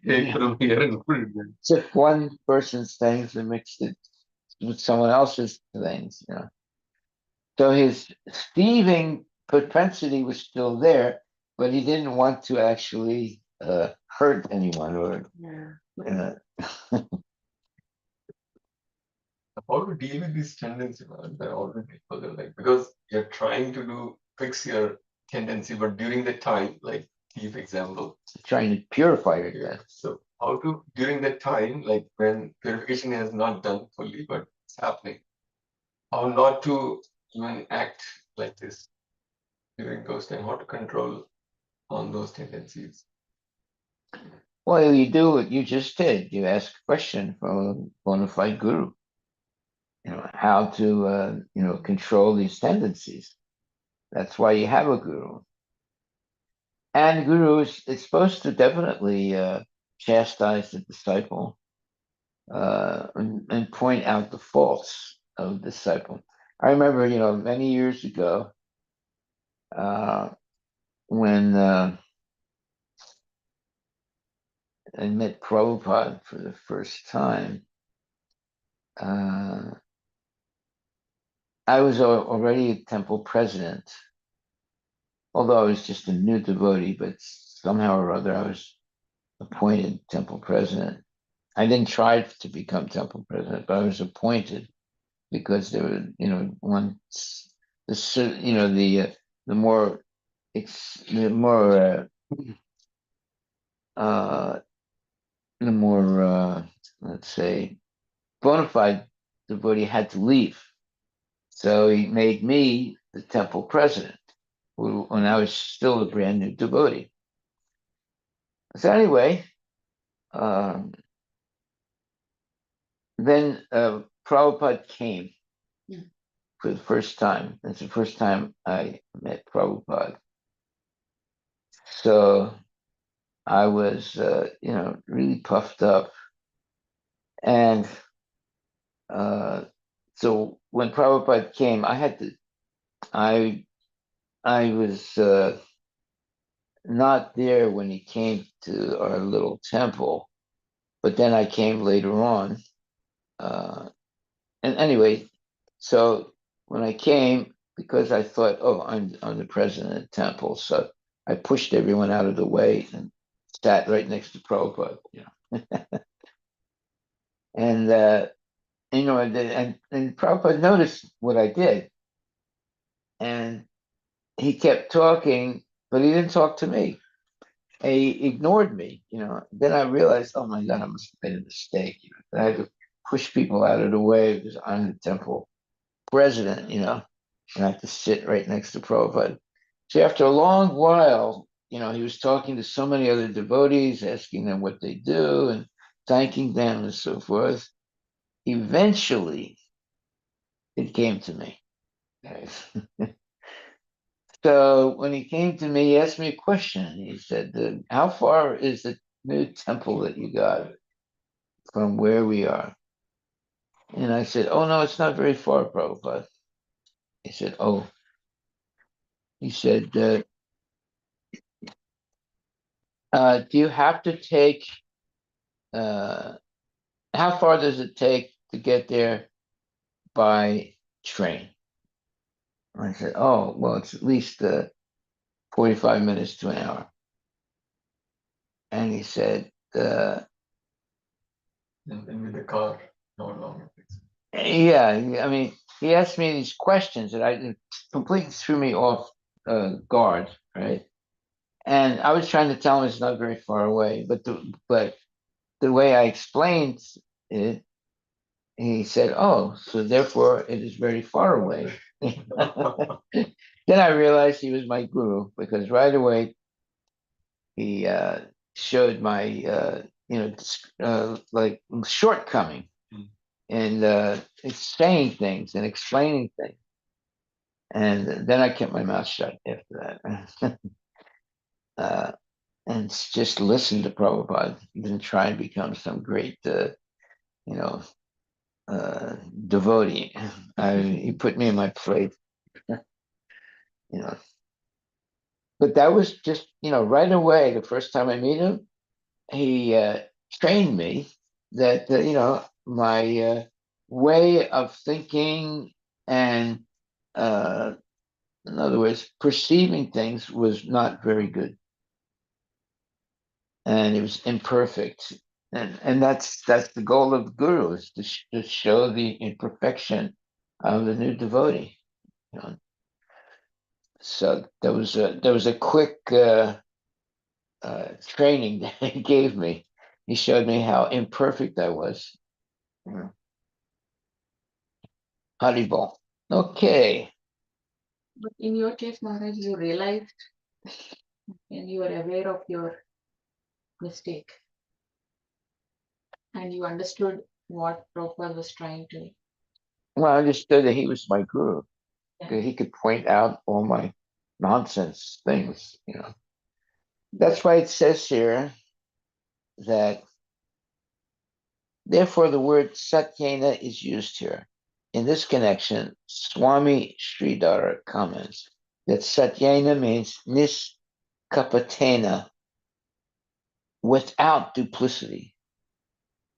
Take from here and put it there. Took one person's things and mixed it with someone else's things. So his thieving propensity was still there, but he didn't want to actually hurt anyone or. Yeah. How to deal with this tendency, man? I already further like because you're trying to fix your tendency, but during the time, like thief example. Trying to purify it. Yeah. So how to during that time, like when purification has not done fully, but it's happening, how not to even act like this during those time, how to control on those tendencies. Well, you do what you just did. You ask a question from a bona fide guru. How to control these tendencies. That's why you have a guru. And guru is supposed to definitely chastise the disciple and point out the faults of the disciple. I remember, many years ago when I met Prabhupada for the first time. I was already a temple president, although I was just a new devotee, but somehow or other I was appointed temple president. I didn't try to become temple president, but I was appointed because there were, once the more the more let's say bona fide devotee had to leave, so he made me the temple president when I was still a brand new devotee. So anyway, then Prabhupada came for the first time. That's the first time I met Prabhupada. So I was, really puffed up. And so when Prabhupada came, I was not there when he came to our little temple, but then I came later on. And anyway, so when I came, because I thought, oh, I'm the president of the temple, so I pushed everyone out of the way and sat right next to Prabhupada. And and Prabhupada noticed what I did, and he kept talking, but he didn't talk to me. He ignored me. Then I realized, oh my God, I must have made a mistake. I had to push people out of the way because I'm the temple president. And I had to sit right next to Prabhupada. So after a long while, he was talking to so many other devotees, asking them what they do and thanking them and so forth. Eventually, it came to me. So when he came to me, he asked me a question. He said, how far is the new temple that you got from where we are? And I said, oh, no, it's not very far, Prabhupada. He said, oh. He said, do you have to take, how far does it take to get there by train? I said, oh, well, it's at least 45 minutes to an hour. And he said, And with the car, how long it takes. yeah, I mean, he asked me these questions that I completely threw me off guard, right? And I was trying to tell him it's not very far away, but the way I explained it, he said, "Oh, so therefore it is very far away." Then I realized he was my guru because right away he showed my like shortcoming and saying things and explaining things. And then I kept my mouth shut after that. And just listened to Prabhupada. Didn't try and become some great, devotee. He put me in my place, you know. But that was just, right away, the first time I meet him, he trained me that, my way of thinking and, in other words, perceiving things was not very good. And it was imperfect. And that's the goal of the guru is to show the imperfection of the new devotee. So there was a quick training that he gave me. He showed me how imperfect I was. Haribol. Okay. But in your case, Maharaj, you realized and you are aware of your mistake. And you understood what Prabhupada was trying to. Well, I understood that he was my guru. Yeah. That he could point out all my nonsense things, you know. That's why it says here that therefore the word Satyena is used here. In this connection, Swami Sridhara comments that Satyena means niskapatena, without duplicity.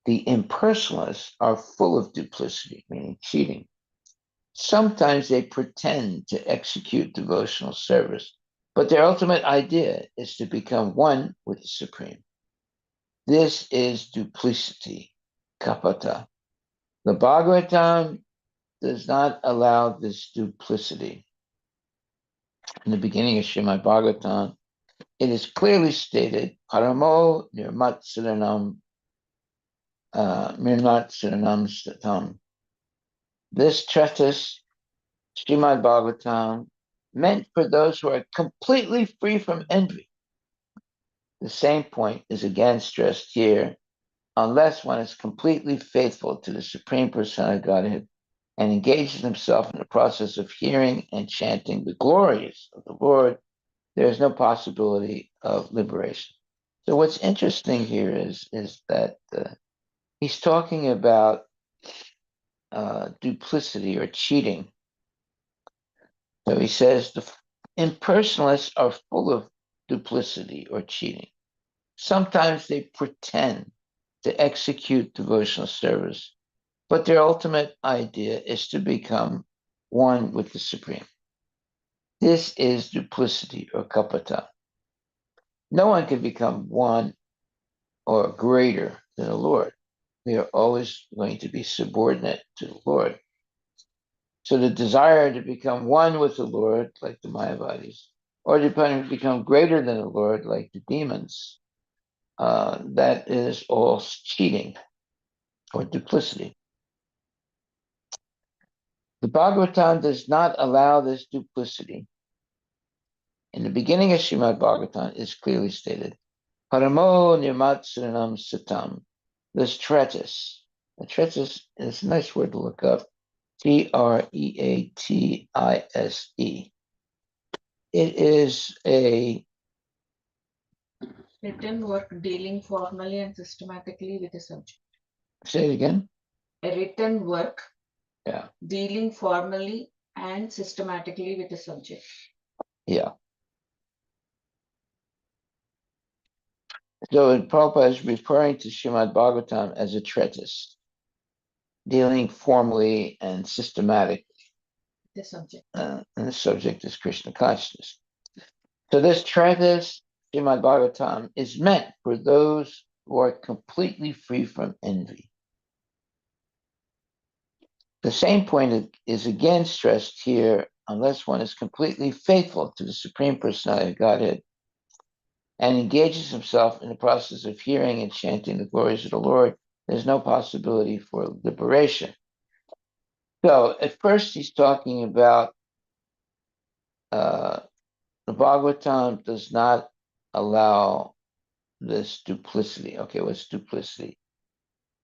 The impersonalists are full of duplicity, meaning cheating. Sometimes they pretend to execute devotional service, but their ultimate idea is to become one with the Supreme. This is duplicity, kapata. The Bhagavatam does not allow this duplicity. In the beginning of Srimad Bhagavatam, it is clearly stated, Paramo Nirmatsaranam Mirnatsaranam Statam. This treatise, Srimad Bhagavatam, meant for those who are completely free from envy. The same point is again stressed here, unless one is completely faithful to the Supreme Persona of Godhead and engages himself in the process of hearing and chanting the glories of the Lord, there is no possibility of liberation. So what's interesting here is that he's talking about duplicity or cheating. So he says the impersonalists are full of duplicity or cheating. Sometimes they pretend to execute devotional service, but their ultimate idea is to become one with the Supreme. This is duplicity or kapata. No one can become one or greater than the Lord. They are always going to be subordinate to the Lord. So the desire to become one with the Lord, like the Mayavadis, or to become greater than the Lord, like the demons, that is all cheating or duplicity. The Bhagavatam does not allow this duplicity. In the beginning of Srimad Bhagavatam, it is clearly stated, Paramo Nirmatsaranam Satam. This treatise, a treatise is a nice word to look up, Treatise. It is a Written work dealing formally and systematically with a subject. say it again. A written work Yeah. dealing formally and systematically with a subject. Yeah. So Prabhupada is referring to Srimad Bhagavatam as a treatise, dealing formally and systematically. The subject. And the subject is Krishna consciousness. So this treatise, Srimad Bhagavatam, is meant for those who are completely free from envy. The same point is again stressed here, unless one is completely faithful to the Supreme Personality of Godhead and engages himself in the process of hearing and chanting the glories of the Lord, there's no possibility for liberation. So at first he's talking about the Bhagavatam does not allow this duplicity. Okay, what's duplicity?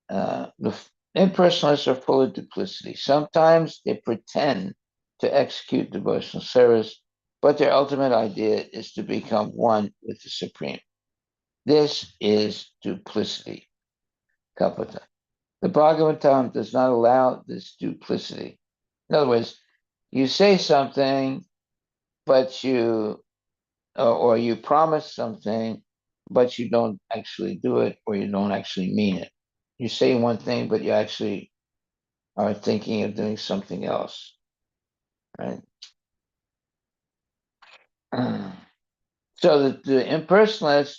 The impersonalists are full of duplicity. Sometimes they pretend to execute devotional service, but their ultimate idea is to become one with the Supreme. This is duplicity, kapata. The Bhagavatam does not allow this duplicity. In other words, you say something, but or you promise something, but you don't actually do it, or you don't actually mean it. You say one thing, but you actually are thinking of doing something else, right? So the impersonalists,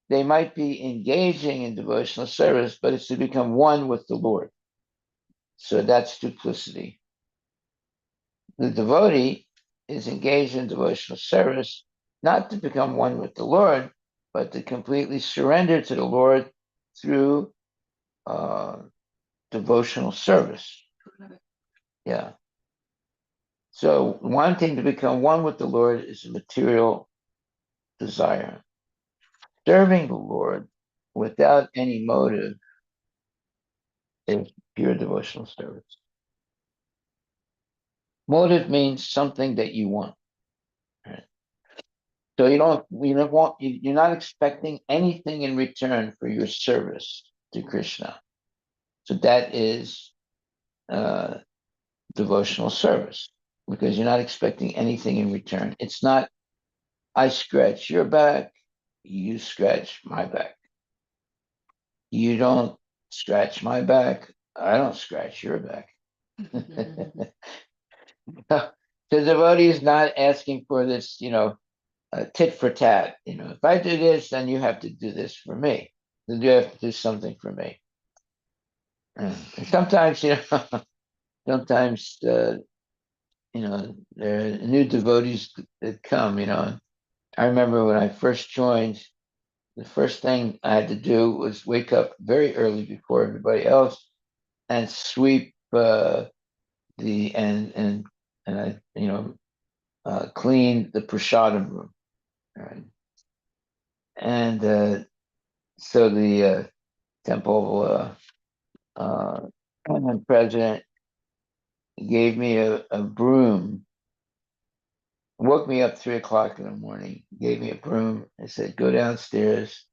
they might be engaging in devotional service, but it's to become one with the Lord. So that's duplicity. The devotee is engaged in devotional service, not to become one with the Lord, but to completely surrender to the Lord through devotional service. Yeah. So wanting to become one with the Lord is a material desire. Serving the Lord without any motive is pure devotional service. Motive means something that you want. Right? So you don't want, you're not expecting anything in return for your service to Krishna. So that is devotional service, because you're not expecting anything in return. It's not, I scratch your back, you scratch my back. You don't scratch my back, I don't scratch your back. The devotee is not asking for this, tit for tat. If I do this, then you have to do this for me. Then you have to do something for me. And sometimes, sometimes, there are new devotees that come. I remember when I first joined, the first thing I had to do was wake up very early before everybody else and sweep the and I clean the prasadam room. Right? And so the temple president gave me a broom, woke me up 3 o'clock in the morning, gave me a broom and said, "Go downstairs,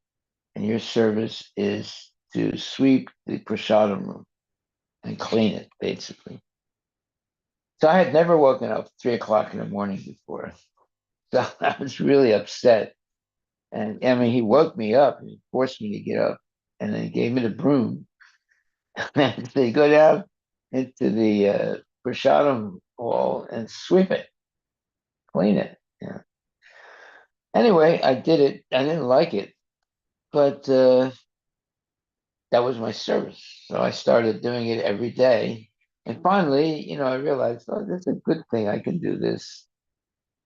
and your service is to sweep the prasadam room and clean it, basically." So I had never woken up 3 o'clock in the morning before. So I was really upset. And I mean, he woke me up and he forced me to get up, and then he gave me the broom. And they go down into the prasadam hall and sweep it, clean it. Yeah. Anyway, I did it. I didn't like it, but that was my service. So I started doing it every day. And finally, I realized, oh, this is a good thing. I can do this.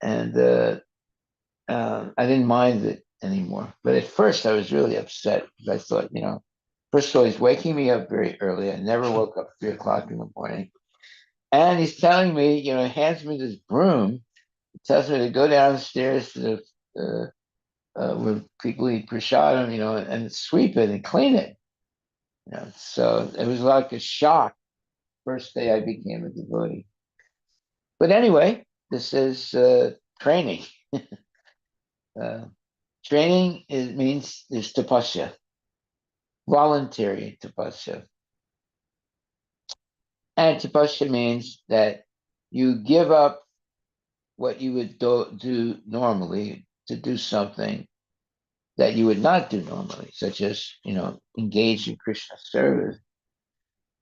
And I didn't mind it anymore. But at first, I was really upset because I thought, first of all, he's waking me up very early. I never woke up 3 o'clock in the morning. And he's telling me, hands me this broom, tells me to go downstairs to the where people eat prasadam, and sweep it and clean it. So it was like a shock. First day I became a devotee. But anyway, this is training. uh, Training means is tapasya, voluntary tapasya. And tapasya means that you give up what you would do normally to do something that you would not do normally, such as, engage in Krishna service.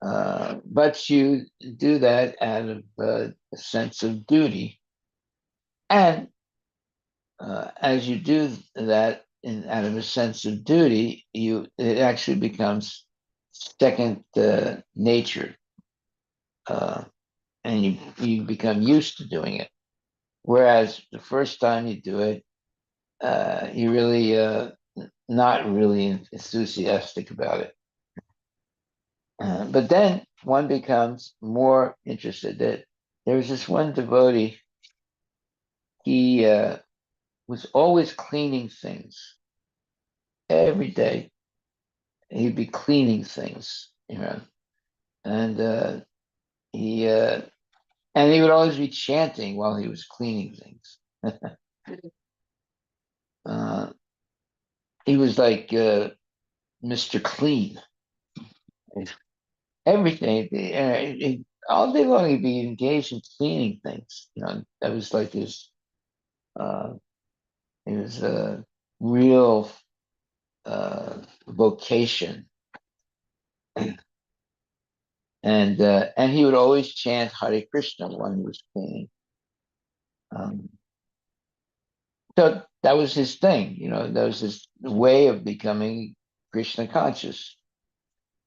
But you do that out of a sense of duty. And as you do that out of a sense of duty, it actually becomes second nature, and you become used to doing it. Whereas the first time you do it, you really not really enthusiastic about it. But then one becomes more interested. There was this one devotee. He was always cleaning things every day. He'd be cleaning things, and he and he would always be chanting while he was cleaning things. uh, he was like Mr. Clean. Everything, all day long, he'd be engaged in cleaning things. That was like uh, his real vocation. And he would always chant Hare Krishna when he was cleaning. Um, so that was his thing, that was his way of becoming Krishna conscious,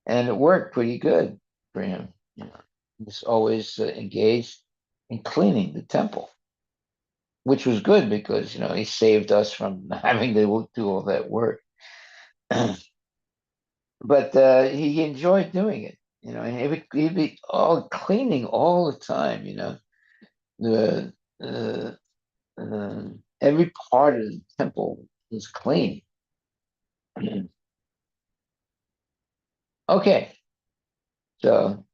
and it worked pretty good for him. He was always engaged in cleaning the temple, which was good because he saved us from having to do all that work. But he enjoyed doing it, and he'd be all cleaning all the time, the every part of the temple was clean. Okay, So,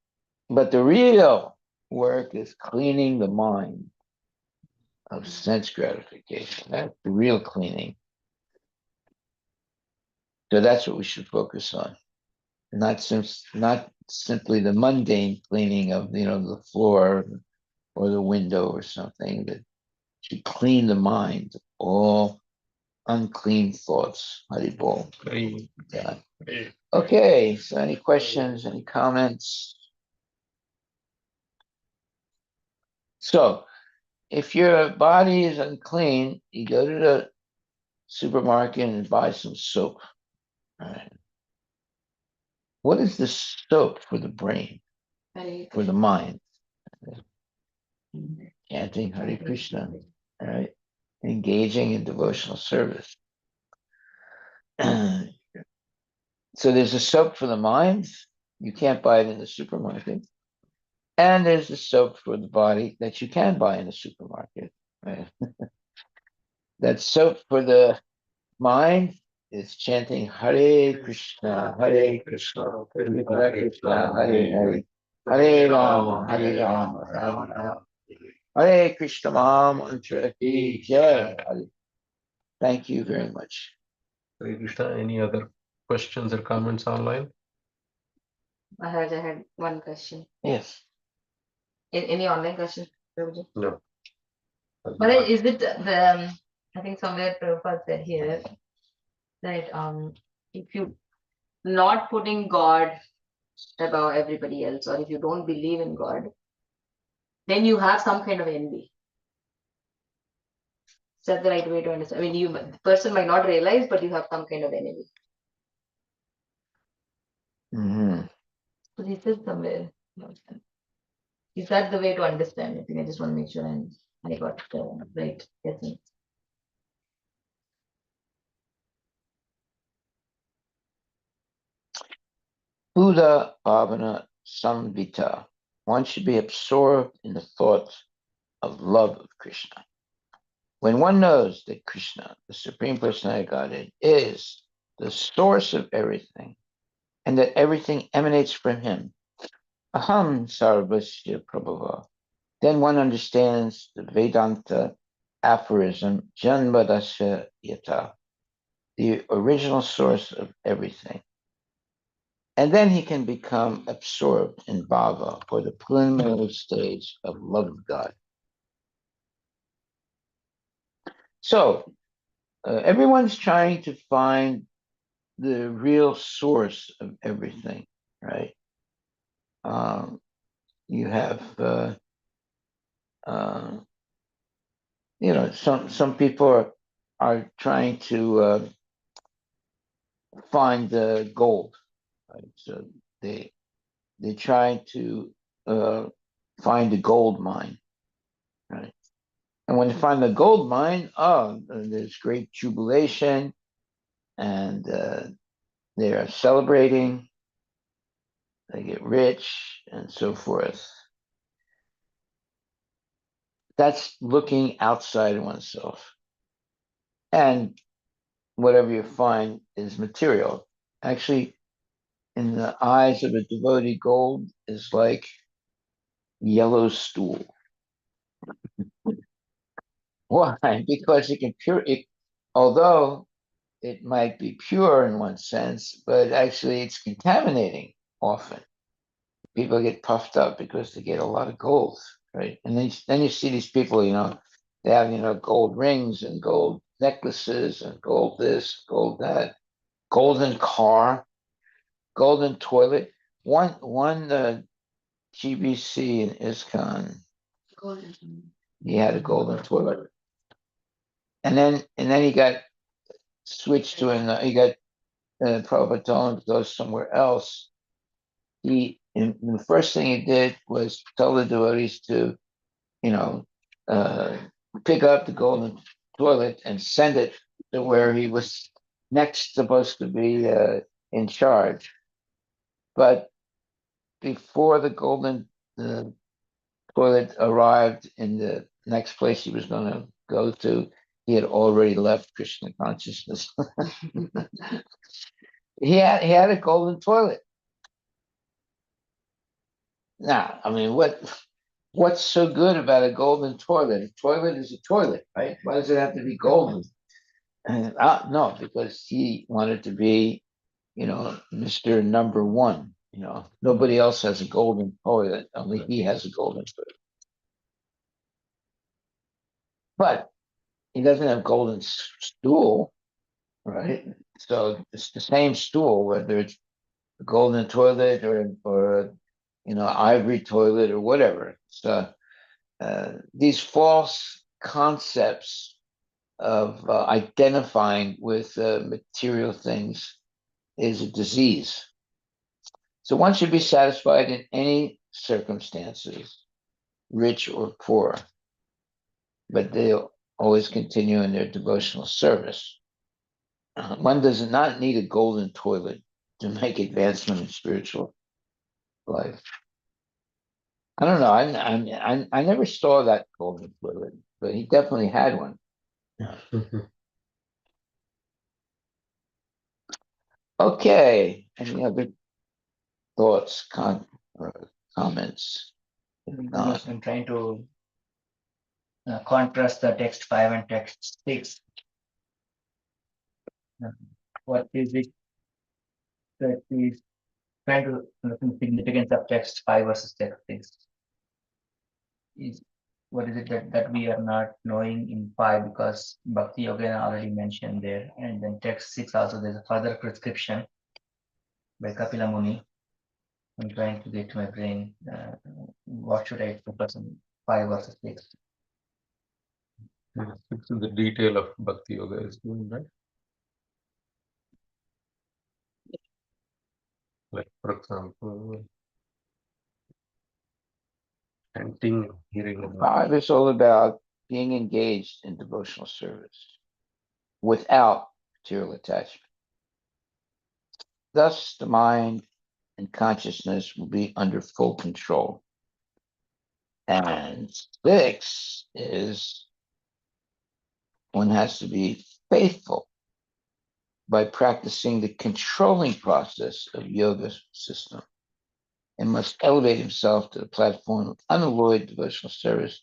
but the real work is cleaning the mind of sense gratification. That's the real cleaning. So that's what we should focus on. Not simply the mundane cleaning of the floor or the window or something, that should clean the mind of all unclean thoughts. Haribol. Yeah. Okay, so any questions, any comments? So if your body is unclean, you go to the supermarket and buy some soap. All right. What is the soap for the brain, for the mind? Chanting Hare Krishna, all right? Engaging in devotional service. So there's a soap for the mind. You can't buy it in the supermarket. And there's a soap for the body that you can buy in the supermarket. Right? That soap for the mind is chanting Hare Krishna, Hare Krishna, Krishna Krishna, Hare Hare, Hare Rama, Hare Rama, Rama Rama, Hare Krishna Mantra ki Jai. Thank you very much. Hare Krishna, any other questions or comments online? Maharaj, I had one question. Yes. Any online questions, Prabhuji? No. Maharaj, is it I think somewhere Prabhupada said here that if you not putting God above everybody else, or if you don't believe in God, then you have some kind of envy. Is that the right way to understand? I mean, the person might not realize, but you have some kind of envy. Mm-hmm. So this is somewhere. Is that the way to understand? I think I just want to make sure I got the right essence. Buddha Bhavana Samvita. One should be absorbed in the thoughts of love of Krishna. When one knows that Krishna, the Supreme Personality of Godhead, is the source of everything, and that everything emanates from him, Aham Sarvasya Prabhava, then one understands the Vedanta aphorism, Janmadasya Yata, the original source of everything. And then he can become absorbed in bhava, or the preliminary stage of love of God. So everyone's trying to find the real source of everything, right? You have, some people are trying to find the gold, right? So they're trying to find a gold mine, right? And when they find the gold mine, there's great jubilation, and they are celebrating. They get rich and so forth. That's looking outside oneself. And whatever you find is material. Actually, in the eyes of a devotee, gold is like yellow stool. Why? Because although it might be pure in one sense, but actually it's contaminating often. People get puffed up because they get a lot of gold, right? And then you see these people, they have, gold rings and gold necklaces and gold this, gold that, golden car, golden toilet. One GBC in ISKCON, he had a golden toilet, and then he got switched to he got Prabhupada told him to go somewhere else. The first thing he did was tell the devotees to, uh, pick up the golden toilet and send it to where he was next supposed to be in charge. But before the golden toilet arrived in the next place he was going to go to, he had already left Krishna consciousness. He had a golden toilet. Now, I mean, what's so good about a golden toilet? A toilet is a toilet, right? Why does it have to be golden? And, no, because he wanted to be, Mr. Number One. Nobody else has a golden toilet. Only he has a golden toilet. But he doesn't have golden stool, right? So it's the same stool, whether it's a golden toilet or ivory toilet or whatever. So these false concepts of identifying with material things is a disease. So one should be satisfied in any circumstances, rich or poor, but they'll always continue in their devotional service. One does not need a golden toilet to make advancement in spiritual life. I don't know. I never saw that golden toilet, but he definitely had one. Okay. Any other thoughts, comments? Because I'm trying to contrast the text 5 and text 6. What is it that is trying to look at the significance of text 5 versus text 6? Is what is it that we are not knowing in 5, because Bhakti Yoga already mentioned there, and then text 6 also there's a further prescription by Kapila Muni. I'm trying to get to my brain. What should I focus on 5 versus 6? It's in the detail of Bhakti Yoga is doing, right? Like, for example, chanting, hearing. 5 is all about being engaged in devotional service without material attachment. Thus, the mind and consciousness will be under full control. And 6 is one has to be faithful by practicing the controlling process of yoga system and must elevate himself to the platform of unalloyed devotional service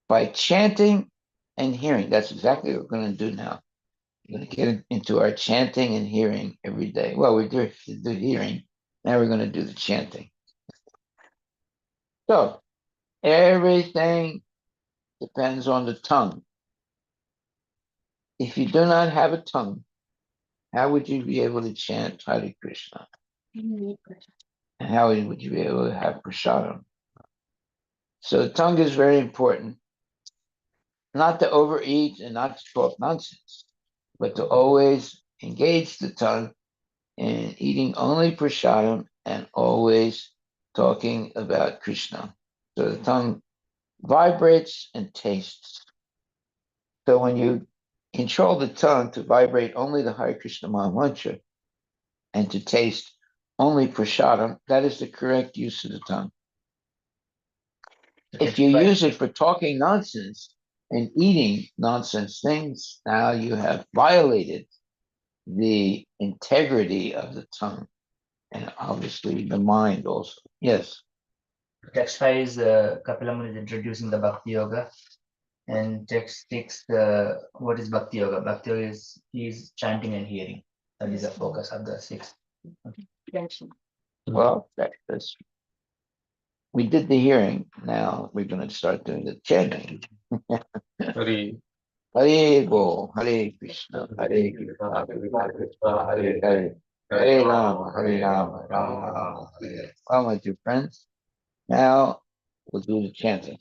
by chanting and hearing. That's exactly what we're going to do now. We're going to get into our chanting and hearing every day. Well, we do the hearing. Now we're going to do the chanting. So everything depends on the tongue. If you do not have a tongue, how would you be able to chant Hare Krishna? And how would you be able to have prasadam? So the tongue is very important. Not to overeat and not to talk nonsense, but to always engage the tongue in eating only prasadam and always talking about Krishna. So the tongue vibrates and tastes. So when you control the tongue to vibrate only the Hare Krishna Maha Mantra and to taste only prasadam, that is the correct use of the tongue. If you use it for talking nonsense and eating nonsense things, now you have violated the integrity of the tongue and obviously the mind also. Yes. Text 5 is Kapila Muni is introducing the Bhakti Yoga, and text 6, what is Bhakti Yoga? Bhakti Yoga is chanting and hearing. That is the focus of the 6. Well, that's we did the hearing. Now we're going to start doing the chanting. Very Hare Bo, Hare Krishna, Hare Krishna, Krishna, Hare Hare, Hare Rama, Hare Rama, Rama Rama, Hare Hare. Well, my dear friends, now we'll do the chanting.